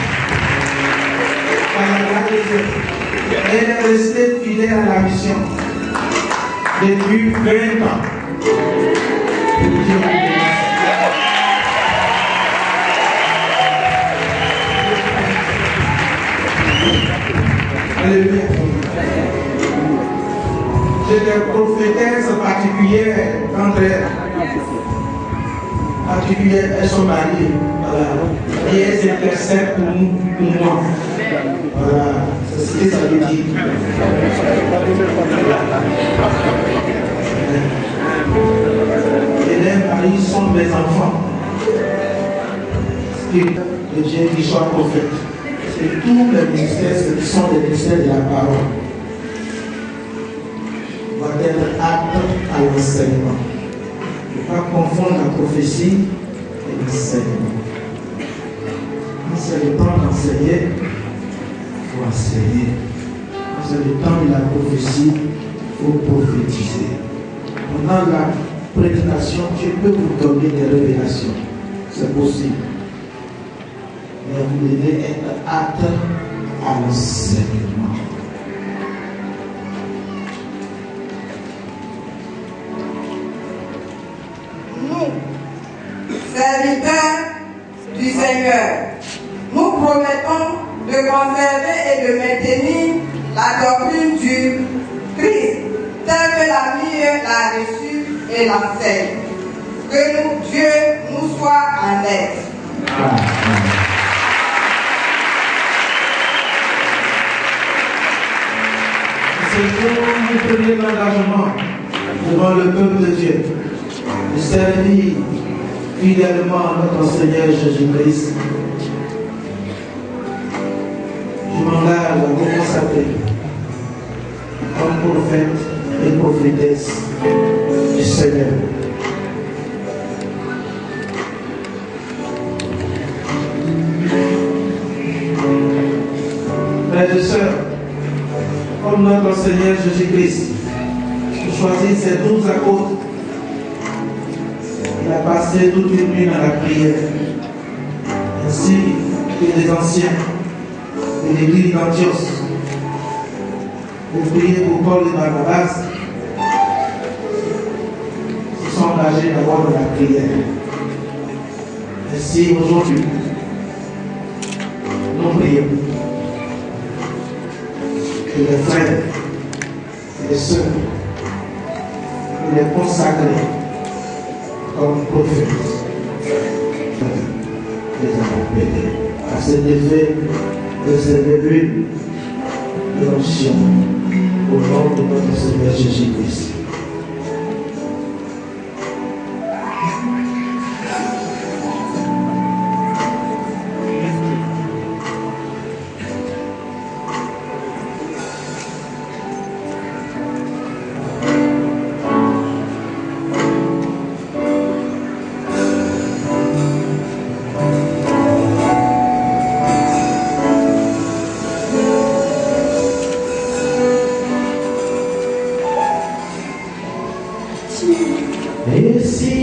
Elle est restée fidèle à la mission depuis 20 ans. Alléluia. J'ai des prophétesses particulières entre elles. Elles sont mariées. Voilà. Et elles intercèdent pour nous, pour moi. Voilà. C'est ce que ça veut dire. Et les maris sont mes enfants. Spirit de Dieu qui soit prophète. C'est tous les ministères, ce qui sont les ministères de la parole. Doit être apte à l'enseignement. Il ne faut pas confondre la prophétie et l'enseignement. Quand c'est le temps d'enseigner, il faut enseigner. Quand c'est le temps de la prophétie, il faut prophétiser. Pendant la prédication, Dieu peut vous donner des révélations. C'est possible. Mais vous devez être apte à l'enseignement. Nous, serviteurs du Seigneur, nous promettons de conserver et de maintenir la doctrine du Christ, telle que la vie l'a reçue et l'enseigne. Que Dieu nous soit en aide. C'est pour nous premier engagement devant le peuple de Dieu de servir fidèlement notre Seigneur Jésus-Christ. Je m'engage à vous consacrer comme prophète et prophétesse du Seigneur. Frères et sœurs, comme notre Seigneur Jésus-Christ choisit ses 12 apôtres, il a passé toute une nuit dans la prière, ainsi que les anciens de l'église d'Antioche. Pour prier pour Paul et Barnabas, se sont engagés d'abord dans la prière. Ainsi, aujourd'hui, nous prions que les frères et les sœurs, nous les consacrer comme prophètes, les accompagner à cet effet de cette l'huile de l'onction au nom de notre Seigneur Jésus-Christ. Merci.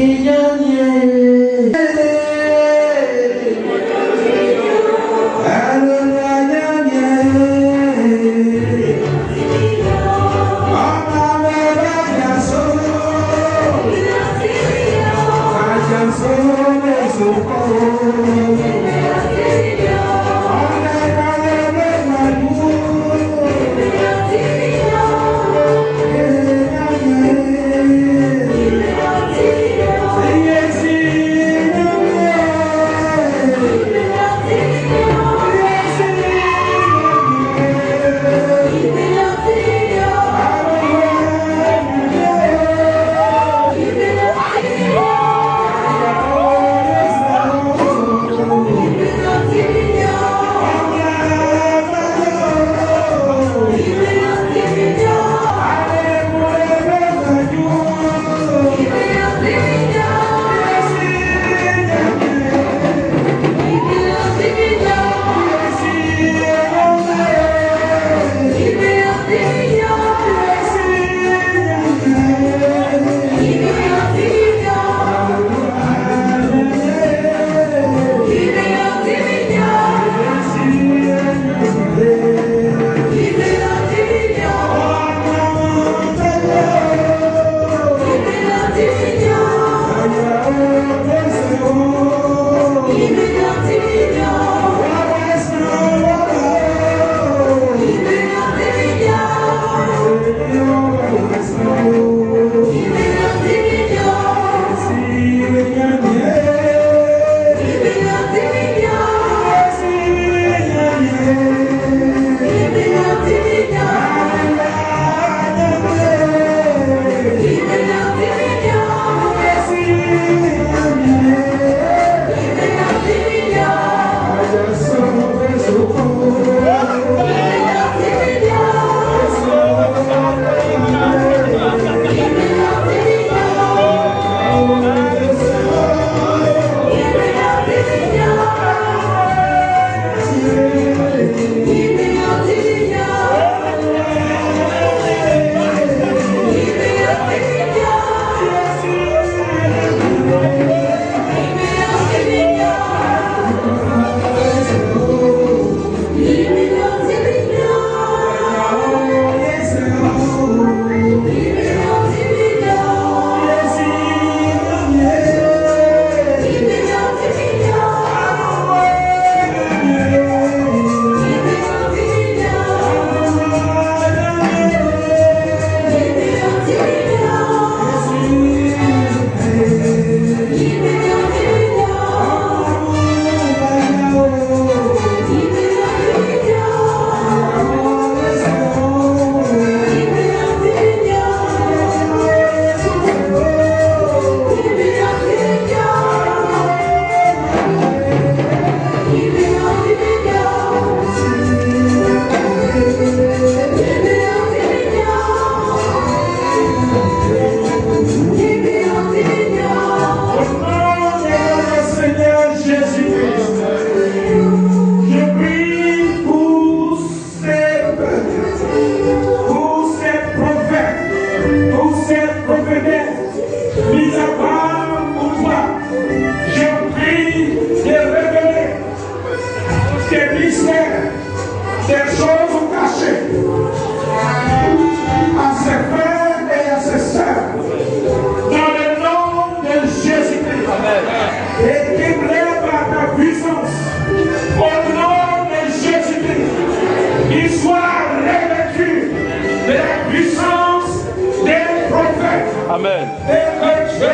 Amen. Et que Dieu,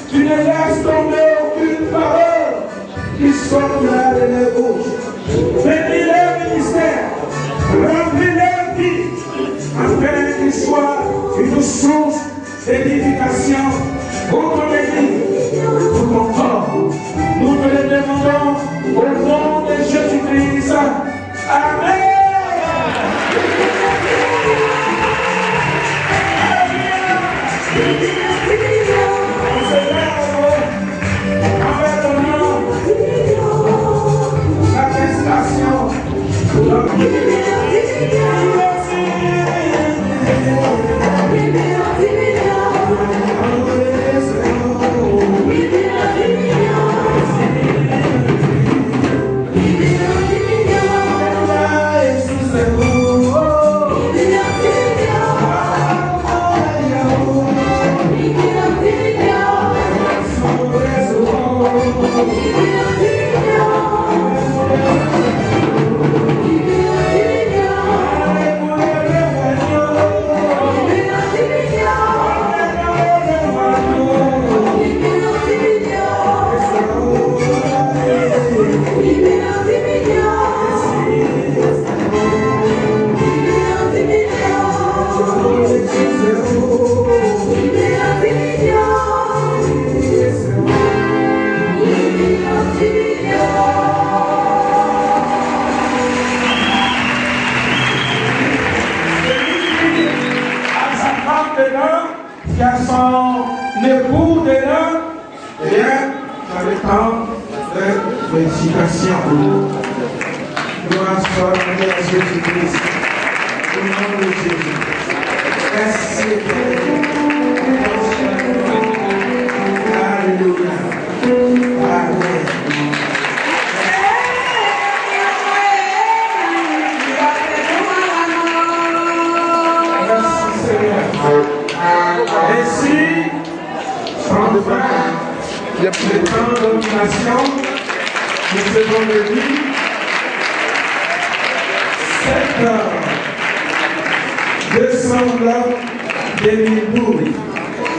tu ne laisses tomber aucune parole qui sort de la bouche. Bénis leur ministère, remplis leur vie, afin qu'il soit une source d'édification pour ton église, pour ton corps. Nous te le demandons au nom de Jésus-Christ. Amen.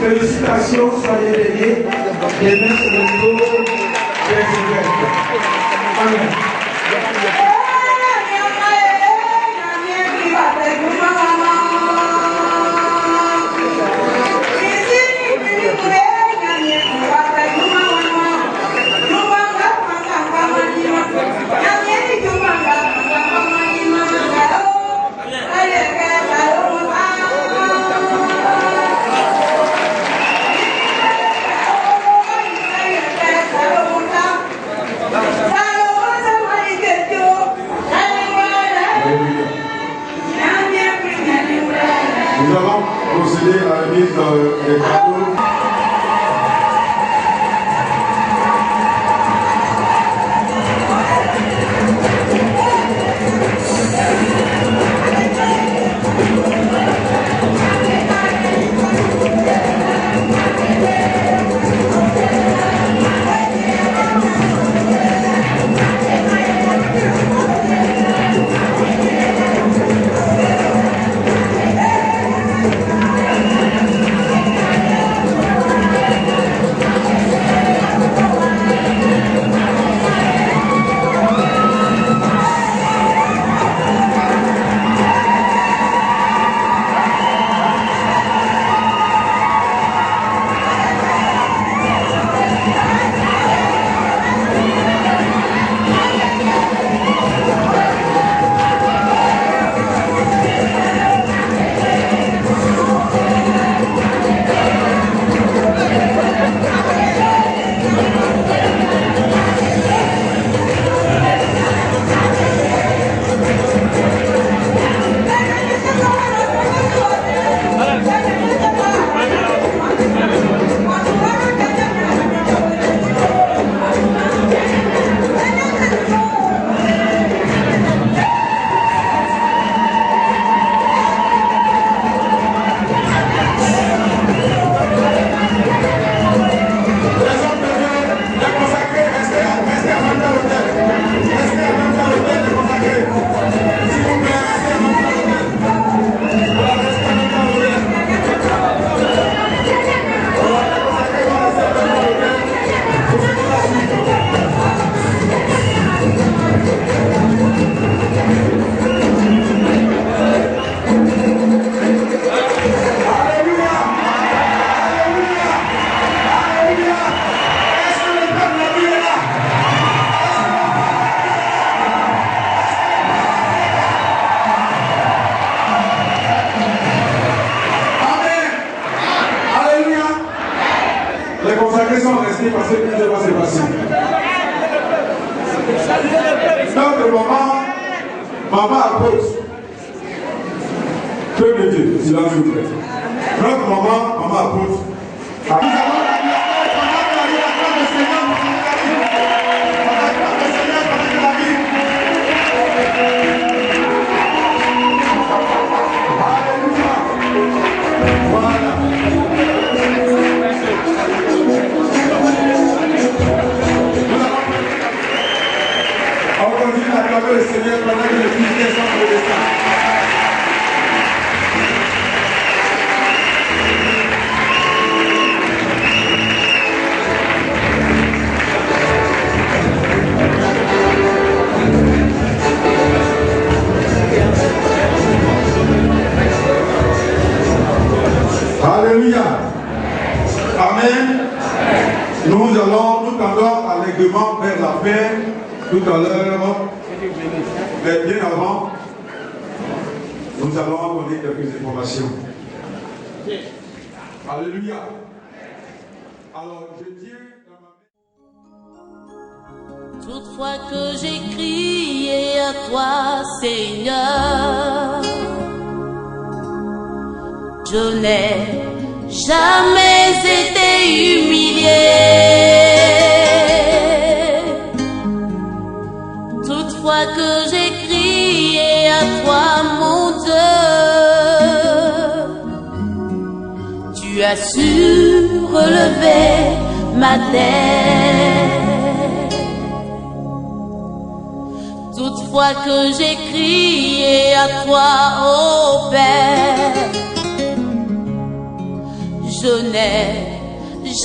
Félicitations, soyez bénis. Et merci beaucoup. Amen. passer, qu'est-ce qui va se passer? Notre maman apôtre. Peuple de Dieu, silence s'il vous plaît. Notre maman apôtre. Nous allons le Seigneur pendant que le Christ descend pour le destin. Alléluia. Amen. Nous tendons allègrement vers la paix tout à l'heure. Mais bien avant, nous allons donner quelques informations. Alléluia. Alors, je tiens dans ma... Toutefois que j'ai crié à toi, Seigneur, je n'ai jamais été humilié. Toutefois que j'ai crié à toi, mon Dieu, tu as su relever ma tête. Toutefois que j'ai crié à toi, ô Père, je n'ai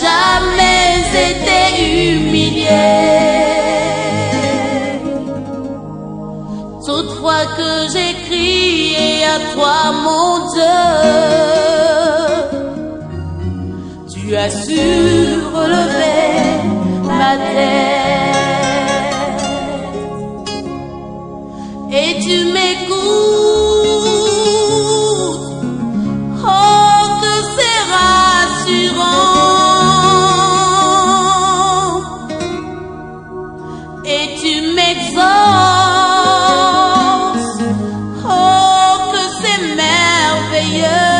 jamais été humilié. Toutefois que j'ai crié à toi, mon Dieu, tu as su relever ma tête. Et tu m'écoutes, oh que c'est rassurant. Et tu m'exauces, oh que c'est merveilleux.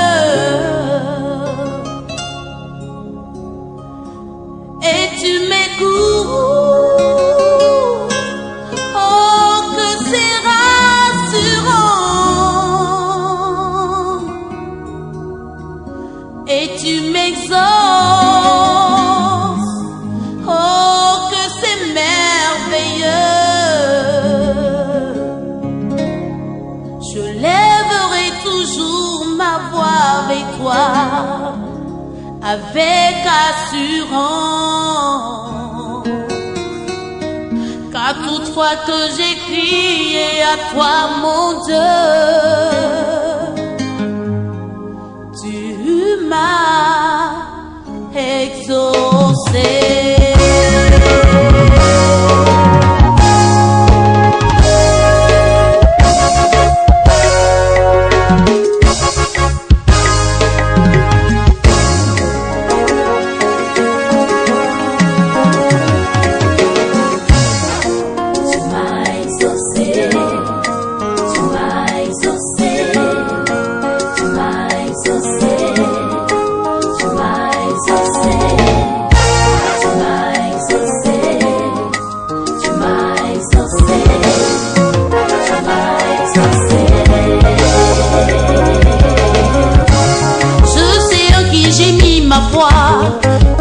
Et tu m'écoutes, oh que c'est rassurant. Et tu m'exauces, oh que c'est merveilleux. Je lèverai toujours ma voix avec toi, avec assurance, car toutefois que j'ai crié à toi, mon Dieu, tu m'as exaucé.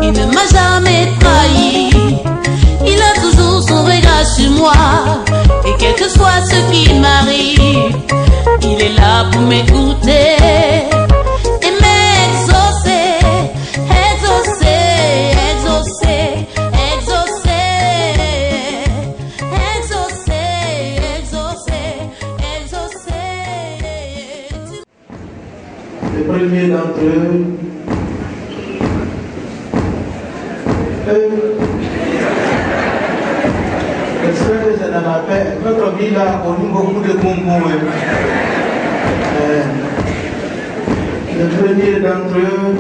Il ne m'a jamais trahi, il a toujours son regard sur moi, et quel que soit ce qui m'arrive, il est là pour m'écouter et m'exaucer, exaucer, exaucer, exaucer, exaucer, exaucer, exaucer. Le premier d'entre eux, j'espère que c'est dans la paix. Notre vie là, on a beaucoup de bonbons. Le premier d'entre eux,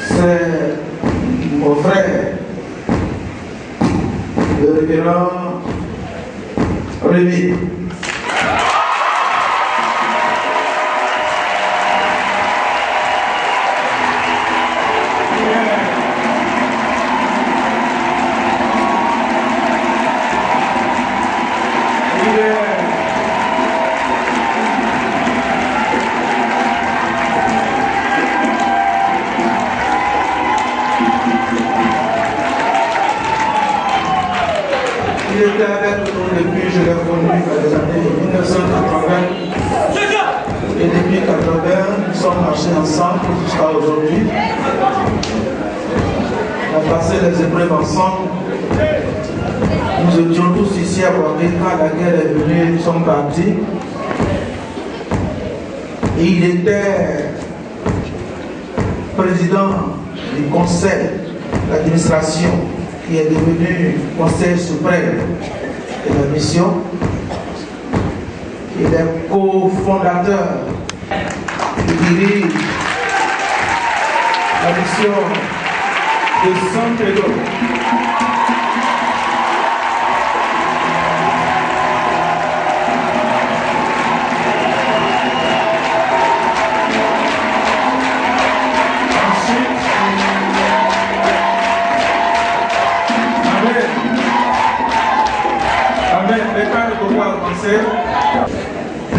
c'est mon frère, le révérend Rémi. Il était avec nous depuis, je l'ai connu dans les années 1980. Et depuis 1980, nous sommes marchés ensemble jusqu'à aujourd'hui. On a passé les épreuves ensemble. Nous étions tous ici à Boaké quand la guerre est venue, nous sommes partis. Et il était président du conseil d'administration qui est devenu conseil suprême de la mission. Il est cofondateur qui dirige la mission de San Pedro.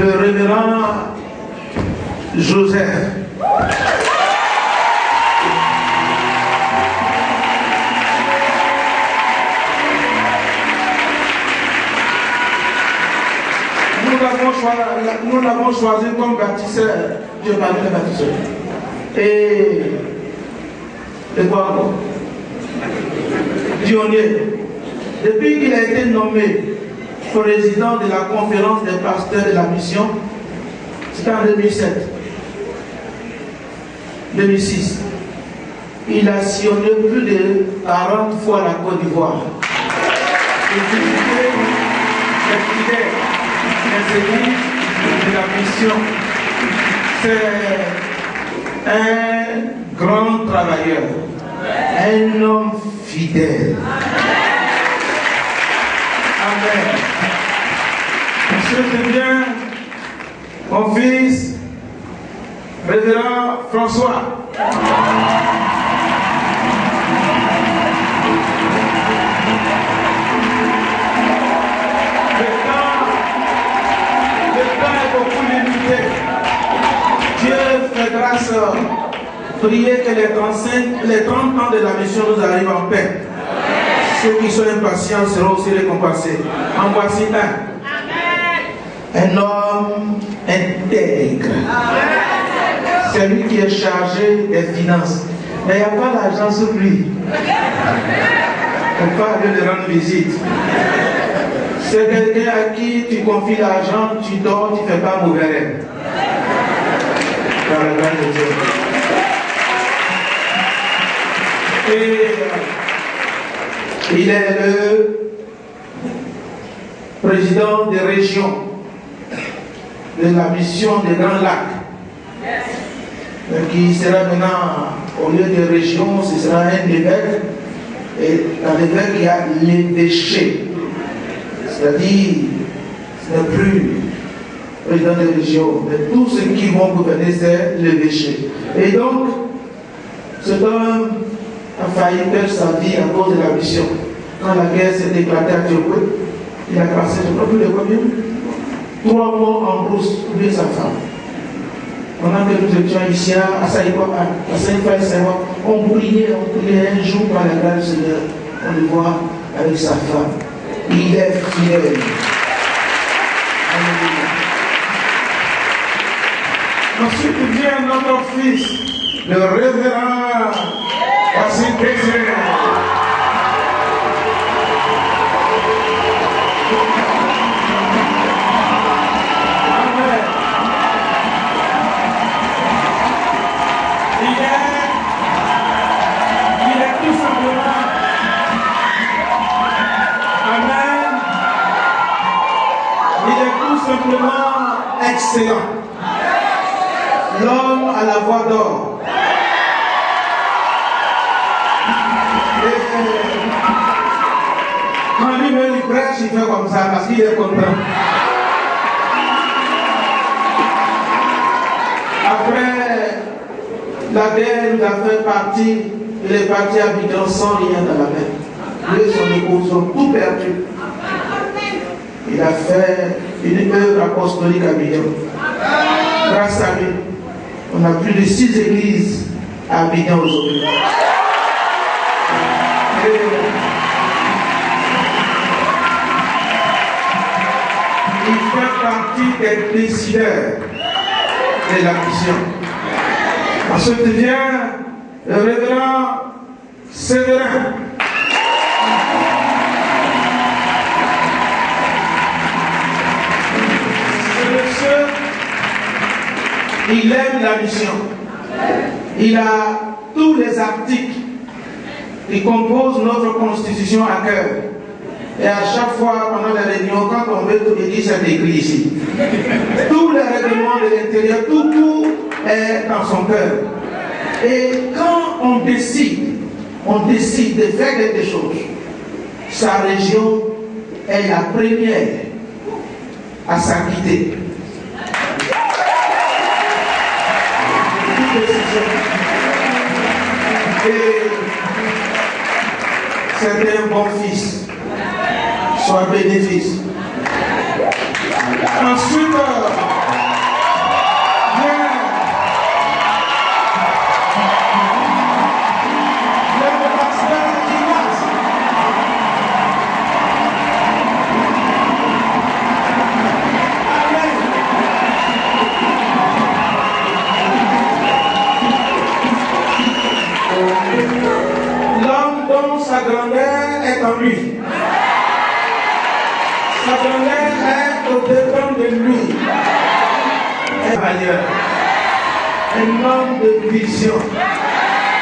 Le révérend Joseph. Nous l'avons choisi comme bâtisseur. Dieu parle de bâtisseur. Et quoi encore? Pionnier. Depuis qu'il a été nommé président de la conférence des pasteurs de la mission, c'était en 2007, 2006. Il a sillonné plus de 40 fois la Côte d'Ivoire. Il visitait les fidèles, les églises de la mission. C'est un grand travailleur, un homme fidèle. Amen. Monsieur, c'est bien mon fils, révérend François. Le temps est beaucoup limité. Dieu fait grâce. Priez que les 30 ans de la mission nous arrivent en paix. Ceux qui sont impatients seront aussi récompensés. En voici un homme intègre. C'est lui qui est chargé des finances. Mais il n'y a pas d'argent sur lui. On peut aller lui rendre visite. C'est quelqu'un à qui tu confies l'argent, tu dors, tu ne fais pas mauvais rêve. Dans la grâce de Dieu. Et il est le président des régions de la mission des Grands Lacs, qui sera maintenant, au lieu de région, ce sera un évêque, et dans l'évêque il y a l'évêché, c'est-à-dire ce n'est plus président des régions, mais tous ceux qui vont gouverner c'est l'évêché. Et donc, cet homme a failli perdre sa vie à cause de la mission. Quand la guerre s'est éclatée à Djokwe, il a passé, je ne sais plus de combien, 3 mois en brousse, lui et sa femme. Pendant que nous étions ici à Saïba, on priait un jour par la grâce du Seigneur, on le voit avec sa femme. Il est fidèle. Alléluia. Ensuite vient notre fils, le révérend Wassim Bese. Simplement excellent. L'homme à la voix d'or. Quand lui-même il prêche, il fait comme ça parce qu'il est content. Après la guerre nous a fait partir, il est parti à Abidjan sans rien dans la main. Lui et son épouse ont tout perdu. Il a fait une œuvre apostolique à Abidjan. Grâce à lui, on a plus de 6 églises à Abidjan aujourd'hui. Il fait partie des décideurs de la mission. Ensuite vient le révérend Séverin. Ce monsieur, il aime la mission. Il a tous les articles qui composent notre constitution à cœur. Et à chaque fois, pendant les réunions, quand on veut tout, il dit c'est écrit ici. Tous les règlements de l'intérieur, tout est dans son cœur. Et quand on décide de faire quelque chose, sa région est la première à s'acquitter. Et c'est un bon fils. Soit bénéfice. Ensuite, l'homme dont sa grandeur est en lui. Sa grandeur est au devant de lui. Un homme de vision,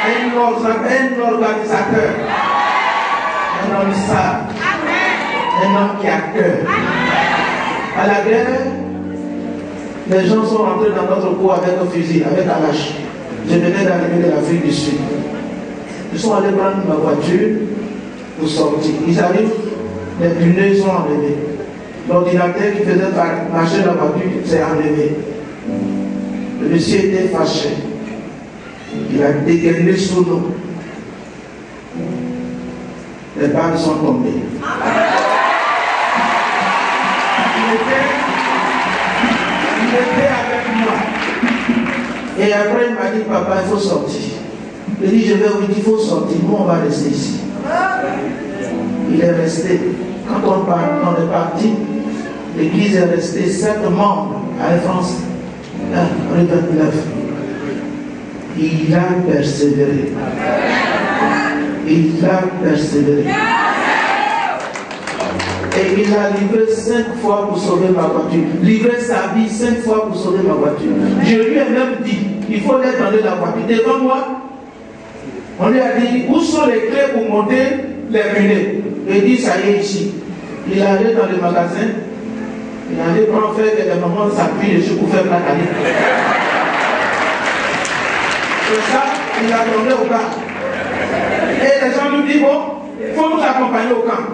un organisateur, un homme sage, un homme qui a cœur. À la guerre, les gens sont rentrés dans notre cour avec un fusil, avec un lâche. Je venais d'arriver de l'Afrique du Sud. Ils sont allés prendre ma voiture pour sortir. Ils arrivent, les pneus sont enlevés. L'ordinateur qui faisait marcher la voiture s'est enlevé. Le monsieur était fâché. Il a dégainé sous nous. Les balles sont tombées. Il était avec moi. Et après, il m'a dit, papa, il faut sortir. Il dit, je vais vous dire, il faut sortir. Nous, on va rester ici. Il est resté. Quand on est parti, l'église est restée 7 membres à France. Rue 29. Il a persévéré. Il a persévéré. Et il a livré 5 fois pour sauver ma voiture. Livré sa vie 5 fois pour sauver ma voiture. Je lui ai même dit, il faut aller dans la voiture. Devant moi, on lui a dit, où sont les clés pour monter les pneus? Il dit, ça y est ici. Il est allé dans le magasin. Il a dit, prendre faire que les mamans s'appuient dessus pour faire la canette. C'est ça, il a donné au camp. Et les gens nous disent, bon, il faut nous accompagner au camp.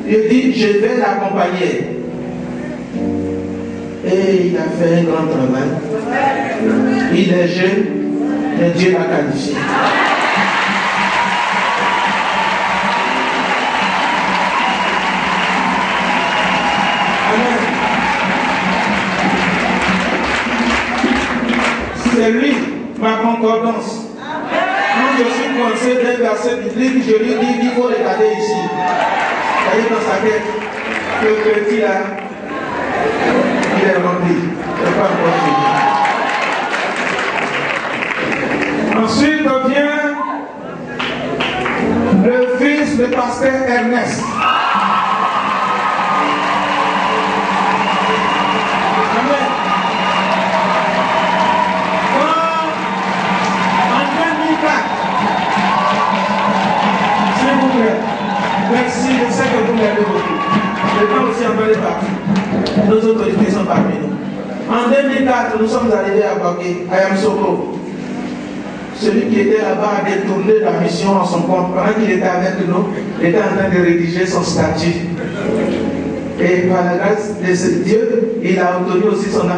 Il dit, je vais l'accompagner. Et il a fait un grand travail. Il est jeune, mais Dieu l'a qualifié. C'est lui, ma concordance. Quand je suis coincé d'un verset biblique, je lui dis, il faut regarder ici. Vous voyez dans sa tête, le petit là, il est rempli. Il n'est pas encore fini. Ensuite vient le fils de pasteur Ernest. Merci, je sais que vous m'aimez beaucoup. Je vais aussi en parler partout. Nos autorités sont parmi nous. En 2004, nous sommes arrivés à Baké, à Yamsoko. celui qui était là-bas a détourné la mission en son compte. Pendant qu'il était avec nous, il était en train de rédiger son statut. Et par la grâce de ce Dieu, il a obtenu aussi son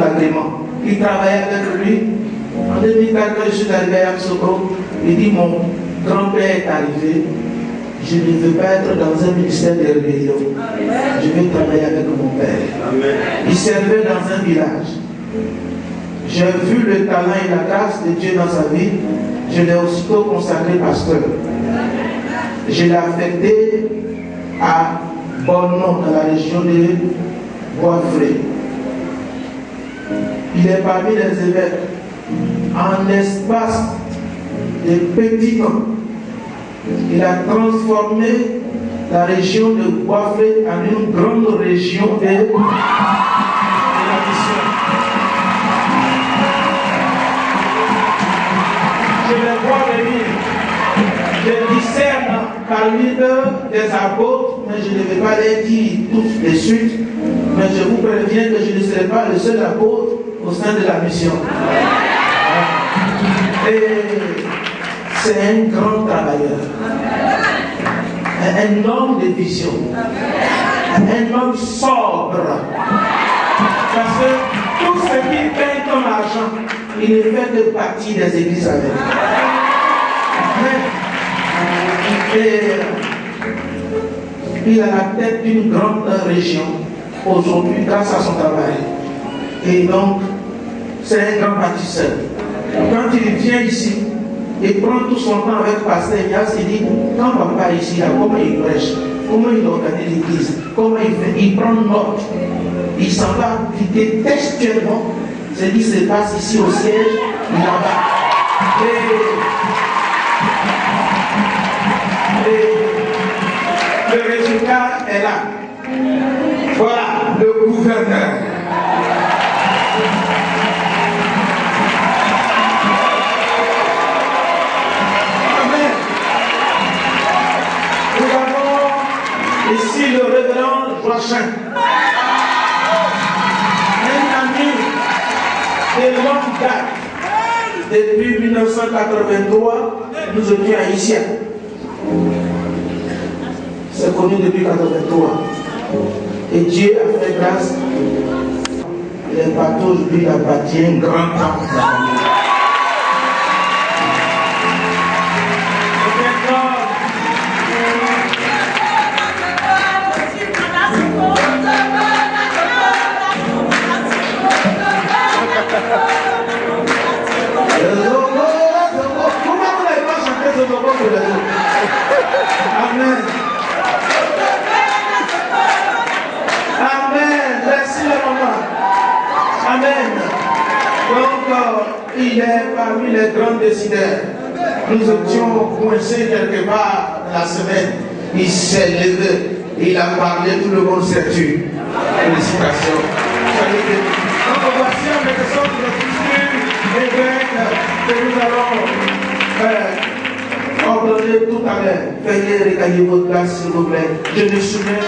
agrément. Il travaillait avec lui. En 2004, quand je suis arrivé à Yamoussoukro, il dit, mon grand-père est arrivé. Je ne veux pas être dans un ministère de rébellion. Je vais travailler avec mon père. Amen. Il servait dans un village. J'ai vu le talent et la grâce de Dieu dans sa vie. Je l'ai aussitôt consacré pasteur. Je l'ai affecté à Bornon, dans la région de Bois-Frais. Il est parmi les évêques. En espace de petits temps, il a transformé la région de Bois-Frais en une grande région de la mission. Je les vois venir. Je discerne parmi eux des apôtres, mais je ne vais pas les dire tous de suite. Mais je vous préviens que je ne serai pas le seul apôtre au sein de la mission. Et c'est un grand travailleur, un homme de vision, un homme sobre. Parce que tout ce qu'il paye comme argent, il ne fait que partie des églises avec. Il a la tête d'une grande région aujourd'hui grâce à son travail. Et donc, c'est un grand bâtisseur. Quand il vient ici, il prend tout son temps avec Pasteur Ignace, il dit, quand papa est ici, là, comment il prêche, comment il organise l'église, comment il fait, il prend note, il s'en va appliquer textuellement ce qui se passe ici au siège, là-bas. Et le résultat est là. Voilà le gouverneur. Ici le révérend Joachim, un ami de longue date. Depuis 1983, nous étions haïtiens. C'est connu depuis 1983. Et Dieu a fait grâce. Il est parti aujourd'hui, il a bâti un grand temple. Amen. Amen. Merci le maman. Amen. Donc, il est parmi les grands décideurs. Nous étions coincés quelque part la semaine. Il s'est levé. Il a parlé, tout le monde s'est tué. Félicitations. Donc, voici en quelque sorte le futur évêque que nous allons ordonner tout à l'heure. Veuillez regagner votre place, s'il vous plaît. Je me souviens.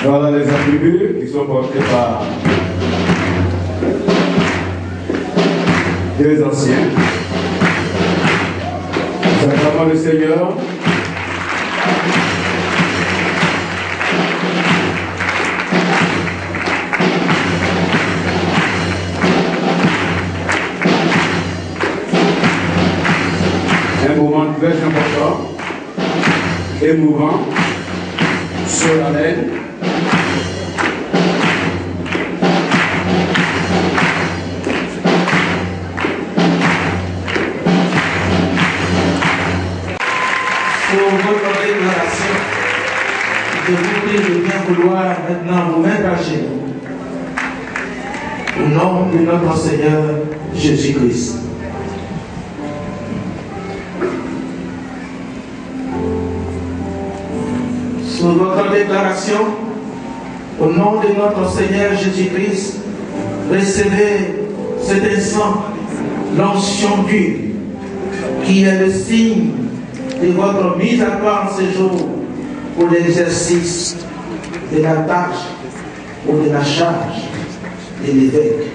Voilà les attributs qui sont portés par des anciens. Nous acclamons le Seigneur. Un moment très important, émouvant, solennel. Pour votre déclaration, je vous prie de bien vouloir maintenant vous mettre à genoux. Au nom de notre Seigneur Jésus-Christ. Sur votre déclaration, au nom de notre Seigneur Jésus-Christ, recevez cet instant l'onction d'huile qui est le signe de votre mise à part en ce jour pour l'exercice de la tâche ou de la charge de l'évêque.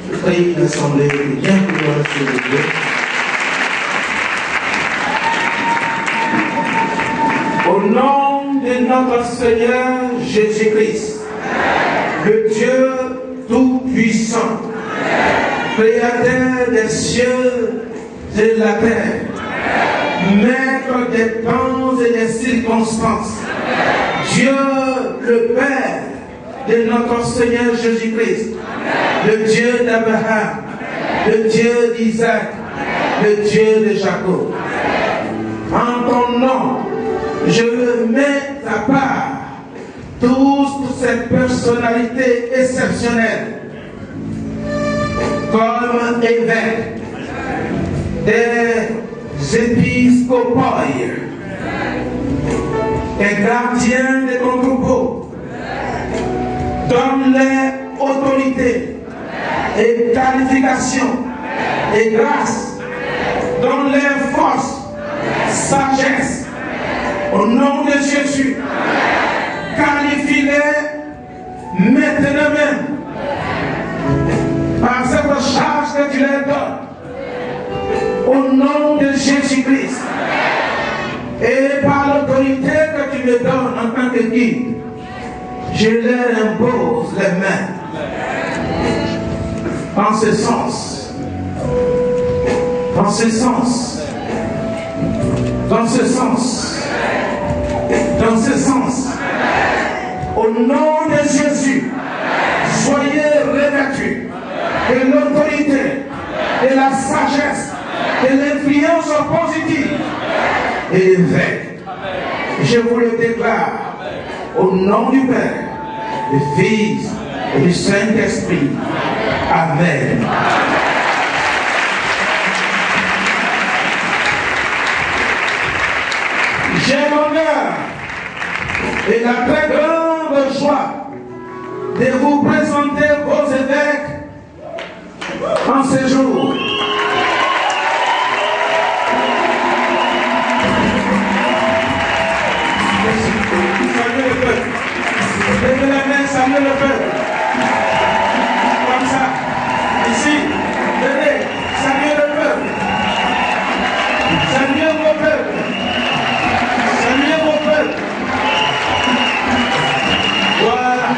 Je prie l'Assemblée de bien pouvoir se lever. Au nom de notre Seigneur Jésus-Christ, le Dieu Tout-Puissant, Créateur des cieux et de la terre, Maître des temps et des circonstances, Dieu le Père de notre Seigneur Jésus-Christ, le Dieu d'Abraham, le Dieu d'Isaac, le Dieu de Jacob. En ton nom, je mets à part toutes ces personnalités exceptionnelles comme évêques, des épiscopats, des gardiens de ton troupeau. Donne-les autorité et qualification et grâce. Donne-les force, sagesse. Au nom de Jésus, qualifie-les maintenant même par cette charge que tu leur donnes. Au nom de Jésus-Christ et par l'autorité que tu me donnes en tant que guide, je leur impose les mains. En ce sens, dans ce sens, dans ce sens, dans ce sens, au nom de Jésus, soyez revêtus de l'autorité, de la sagesse, de l'influence positive et l'évêque. Je vous le déclare au nom du Père, du Fils et du Saint-Esprit. Amen. J'ai l'honneur et la très grande joie de vous présenter vos évêques en ce jour. Saluez le peuple. Levez la main, saluez le peuple. Comme ça. Ici. Venez. Saluez le peuple. Saluez vos peuples. Saluez vos peuples. Voilà.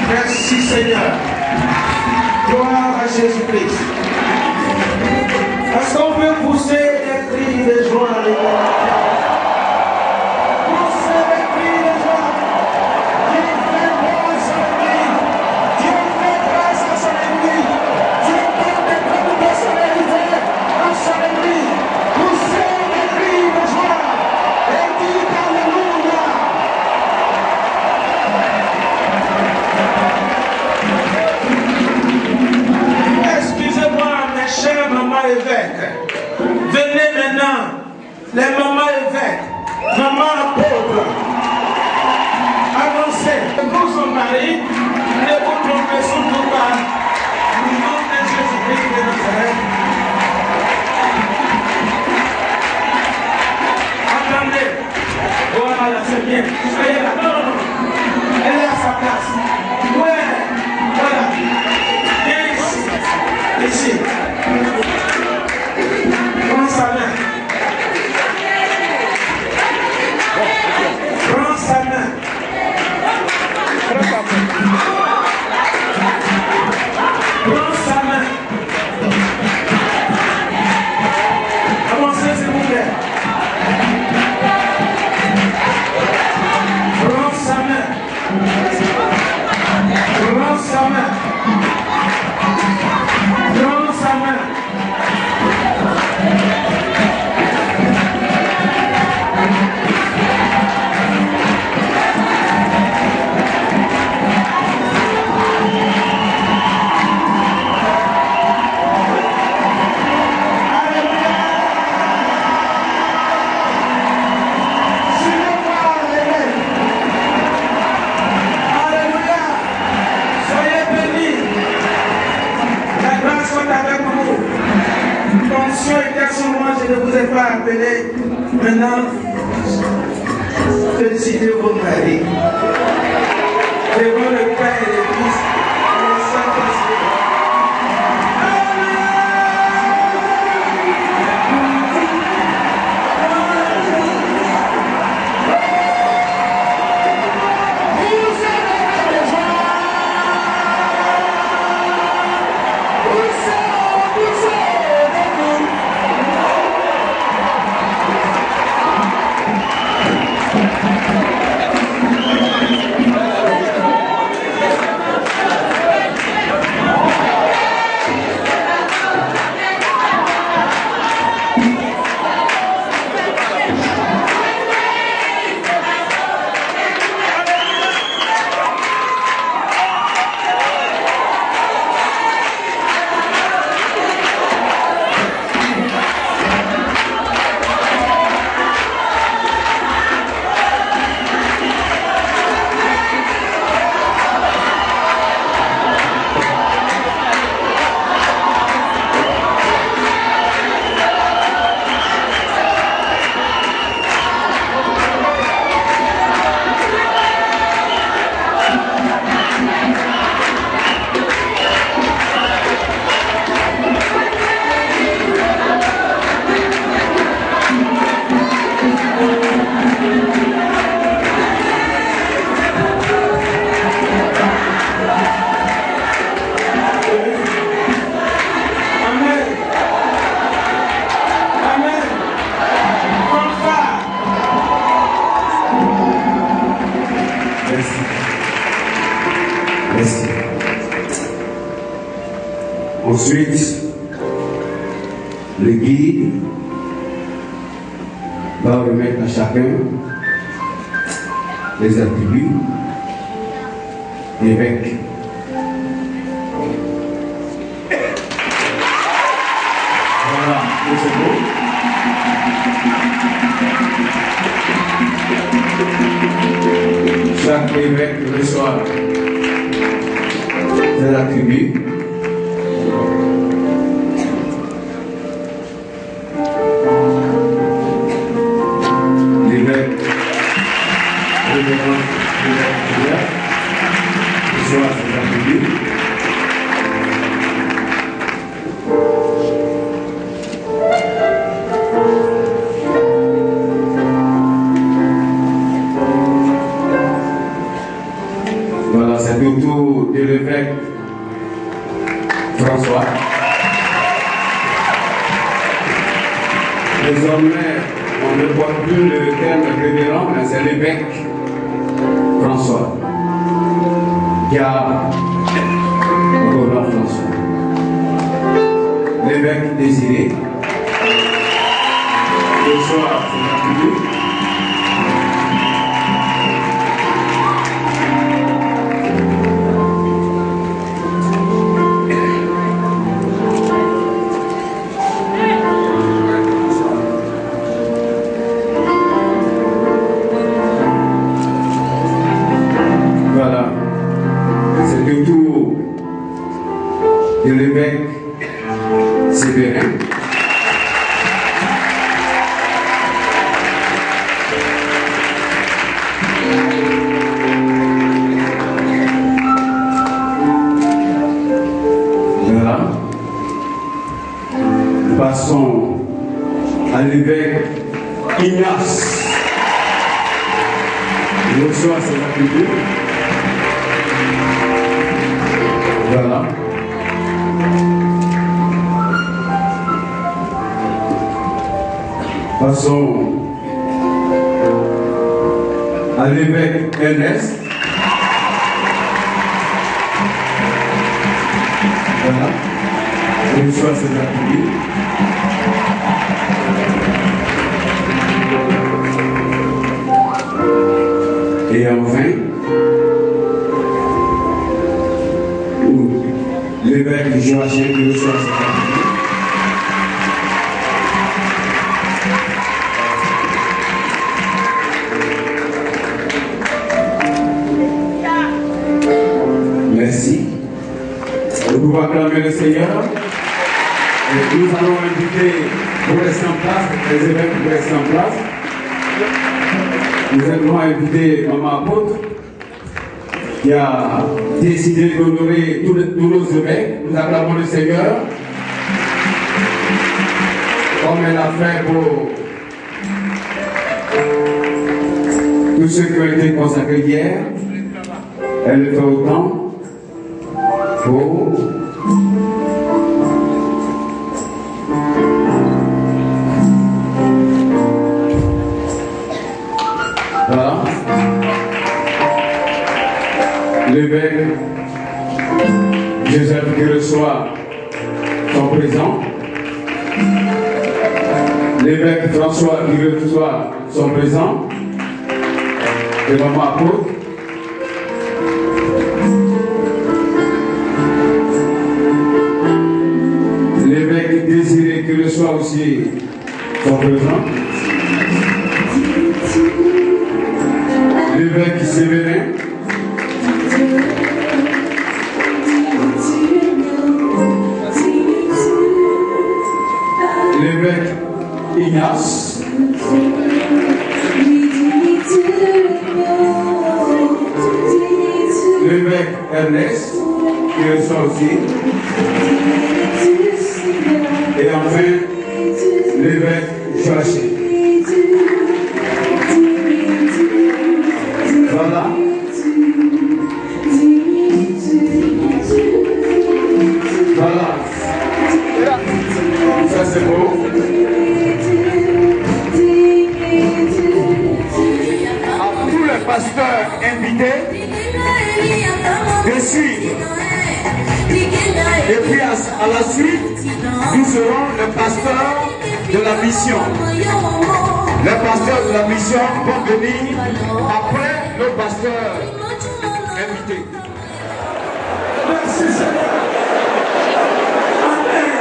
Merci Seigneur. Gloire à Jésus-Christ. Est-ce qu'on peut pousser des cris de joie à l'église? Venez maintenant, les mamans évêques, mamans apôtres, avancez. Pour son mari, ne vous trompez surtout pas. Au nom de Jésus-Christ de Nazareth. Attendez. Voilà, c'est bien. Soyez là. Non, non, non. Elle est à sa place. Ouais. Voilà. Viens ici. Ici. Prends sa main. Prends sa main. Prends sa main. Avancez s'il vous plaît. appeler maintenant, féliciter vos maris. Devant le Père et le Fils et le Saint-Esprit. Ensuite, le guide va remettre à chacun les attributs évêque. Voilà, c'est beau. Chaque évêque reçoit des attributs. Voilà, c'est le tour de l'évêque François. Désormais, on ne voit plus le terme révérend, mais c'est l'évêque François. Gare Roland François. L'évêque Désiré. Le soir, c'est attribué. Voilà, c'est le tour de l'évêque Séverin. Voilà. Passons à l'évêque Ignace. Le soir, c'est attribué. Voilà. Passons à l'évêque Ernest. Voilà. Le soir, c'est attribué. Et enfin, l'évêque Joachim qui reçoit cette attribué. Merci. Nous pouvons acclamer le Seigneur. Nous allons inviter, pour rester en place, les évêques pour rester en place. Nous allons inviter Maman Apôtre, qui a décidé d'honorer tous nos évêques. Nous acclamons le Seigneur, comme elle a fait pour tous ceux qui ont été consacrés hier. Elle le fait autant pour voilà. L'évêque Joseph qui reçoit son présent. L'évêque François qui reçoit son présent. Et Maman Apôtre. L'évêque Désiré qui reçoit aussi son présent. L'évêque Séverin. L'évêque Ignace. L'évêque Ernest qui reçoit aussi. Et enfin, l'évêque Joachim. Voilà. Voilà. Ça c'est beau. À tous les pasteurs invités de suivre. Et puis à la suite, nous serons le pasteur de la mission. Les pasteurs de la mission vont venir après le pasteur invité. Merci Seigneur. Amen.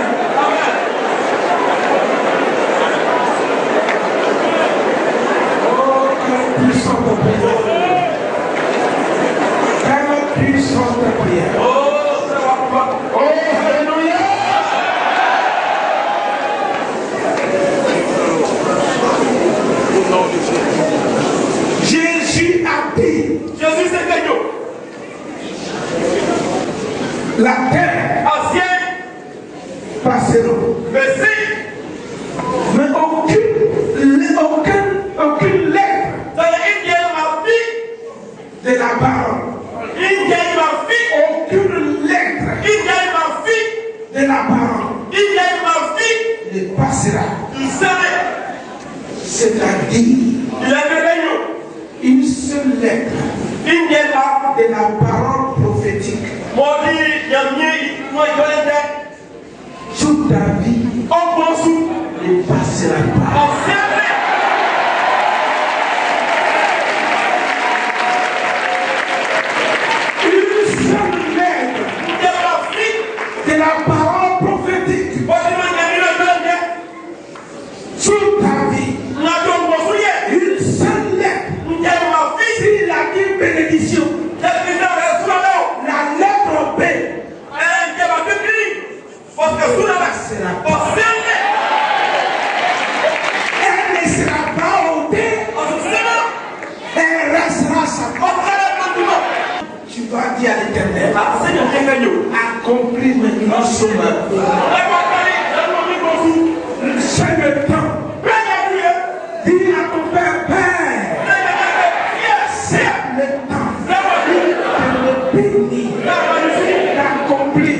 Oh, quelle puissante prière. Quelle puissante prière. Oh, alléluia. Jésus a dit, Jésus c'est Dieu. La terre ancienne passera. Mais aucune lettre de la parole. Aucune lettre de la parole ne passera. C'est-à-dire une seule lettre de la parole prophétique. Toute ta vie ne passera pas. Une seule lettre de la parole prophétique. Toute ta vie. Une seule lettre. S'il a dit bénédiction. La lettre B. Elle ne sera pas ôtée. Elle restera sa porte. Tu vas dire à l'Éternel, accomplis maintenant son œuvre. C'est le temps. Dis à ton Père, Père, c'est le temps de me bénir, d'accomplir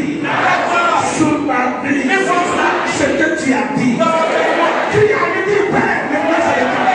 sur ma vie ce que tu as dit. Tu as dit, Père, maintenant c'est le temps.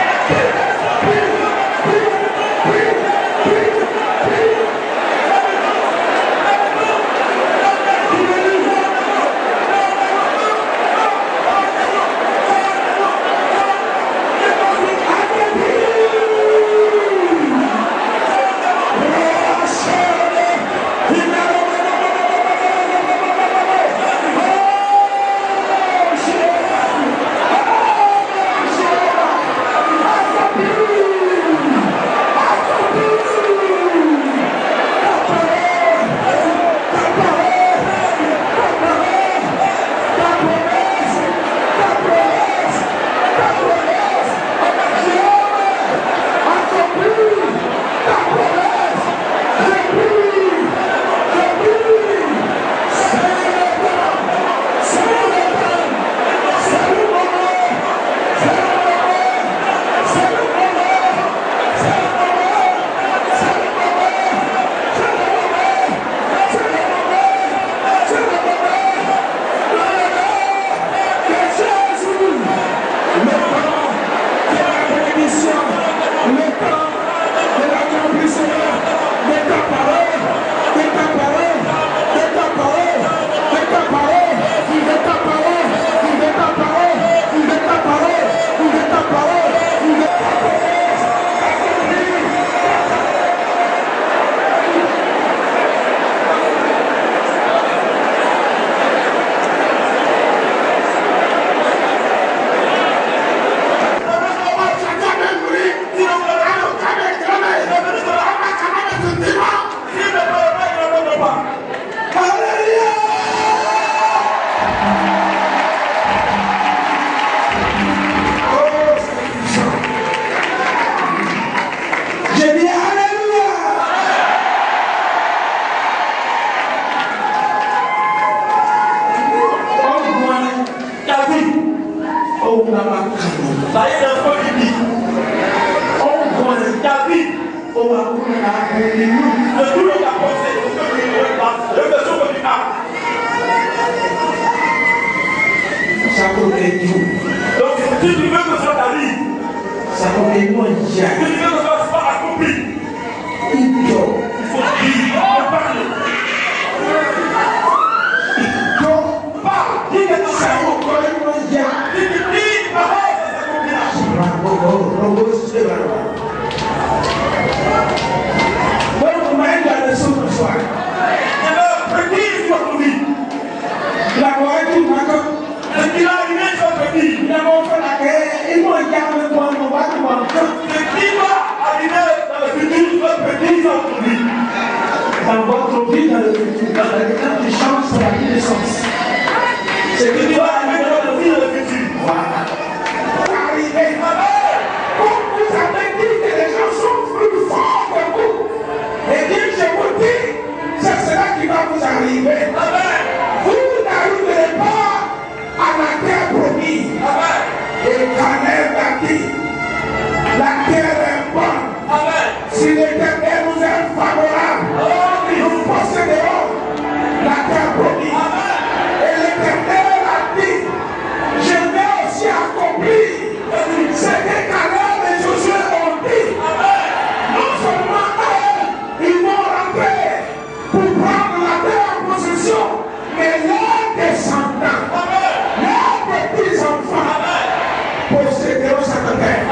tout le monde pensé que tu veux pas. Le besoin que tu as. Donc, si tu veux que ça t'arrive, si tu veux que ça soit accompli, il faut dire, il faut parler. Dis que ton cerveau, si tu dis une parole, ça s'accomplira. Je veux prédire sur ton vie. Ce qui va arriver sur ta vie. Ce qui va arriver dans le futur, je veux prédire sur ton vie. Dans votre vie, dans le futur, dans la grande chance, ça va donner sens. Ce qui va arriver dans la vie, dans le futur. Voilà. Arriver. Comme vous avez dit que les gens sont plus forts que vous. Et bien, je vous dis, c'est cela qui va vous arriver. Vous n'arriverez pas à la terre promise. Et Caleb a dit, la terre est bonne. Si l'Éternel nous est favorable, nous posséderons la terre promise. Et l'Éternel a dit, je vais aussi accomplir ce que Caleb et Josué ont dit. Non seulement eux, ils vont rentrer pour prendre la terre en possession, mais leurs descendants, leurs petits-enfants posséderont cette terre.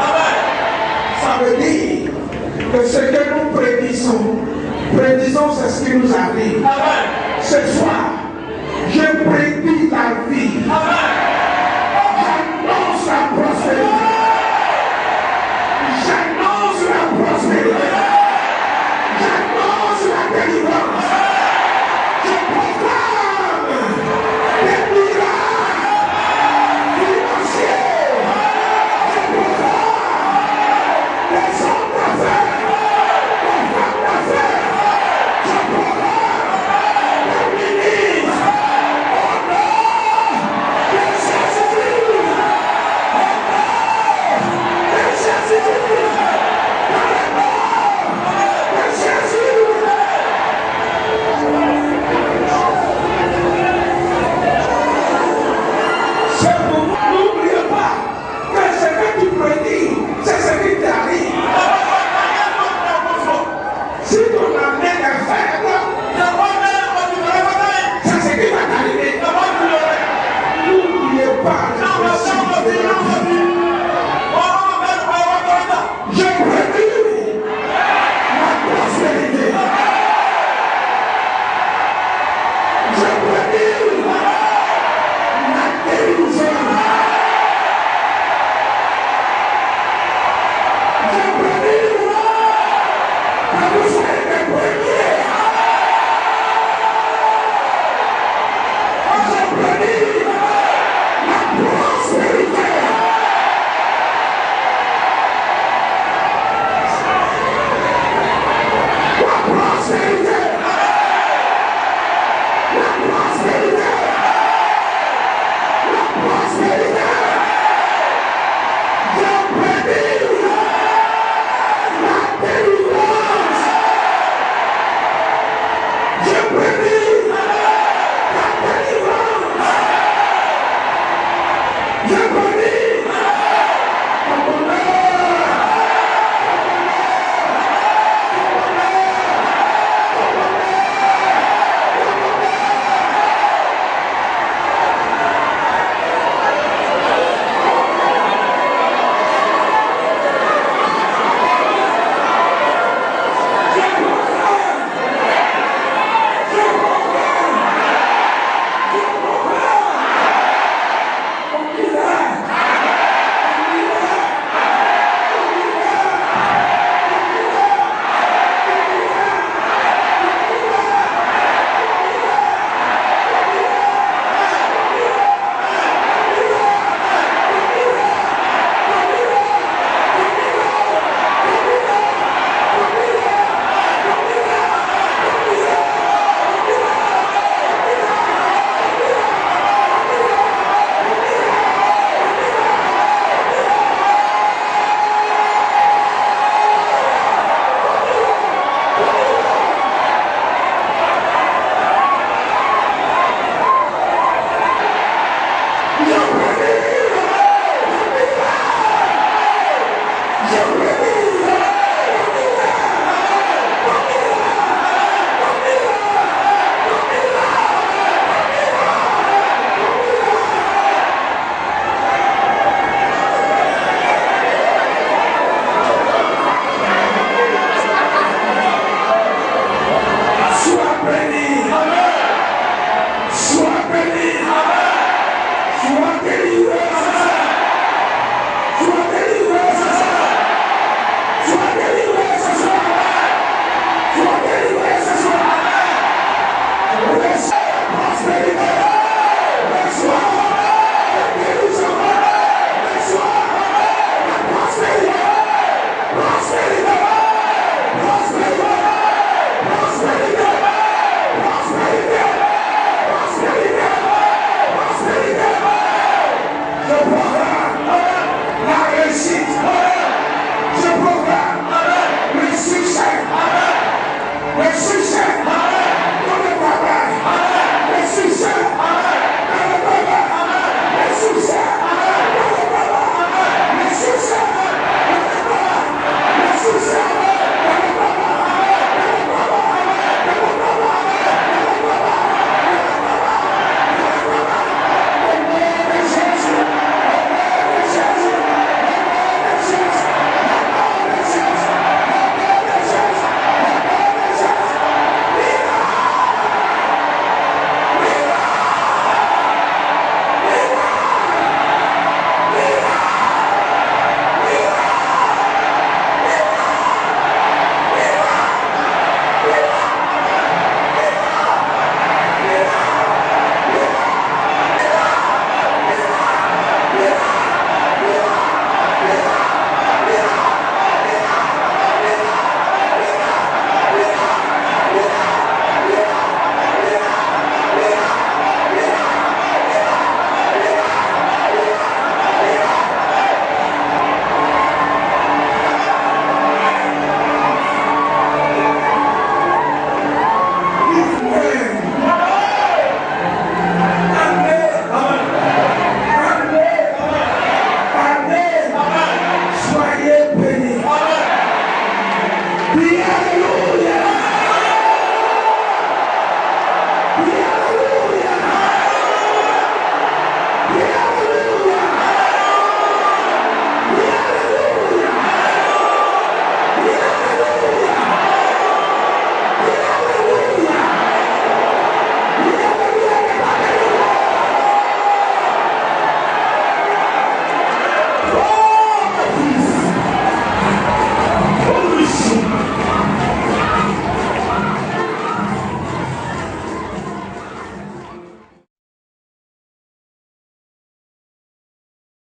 Ça veut dire que ce que nous prédisons c'est ce qui nous arrive. Ce soir, je prédis la vie. J'annonce la prospérité. J'annonce la prospérité. J'annonce la délivrance. Je proclame des miracles financiers. Je proclame des hommes d'affaires, des femmes d'affaires. Je proclame des ministres au nom de Jésus-Christ. Au nom de Jésus-Christ. Dans le nom de Jésus. C'est pour vous. N'oubliez pas que ce que tu prédis, c'est ce qui t'arrive. Si ton âme est faible, c'est ce qui va t'arriver. N'oubliez pas que je prédis la prospérité. Je prédis la délivrance. Je prédis que vous soyez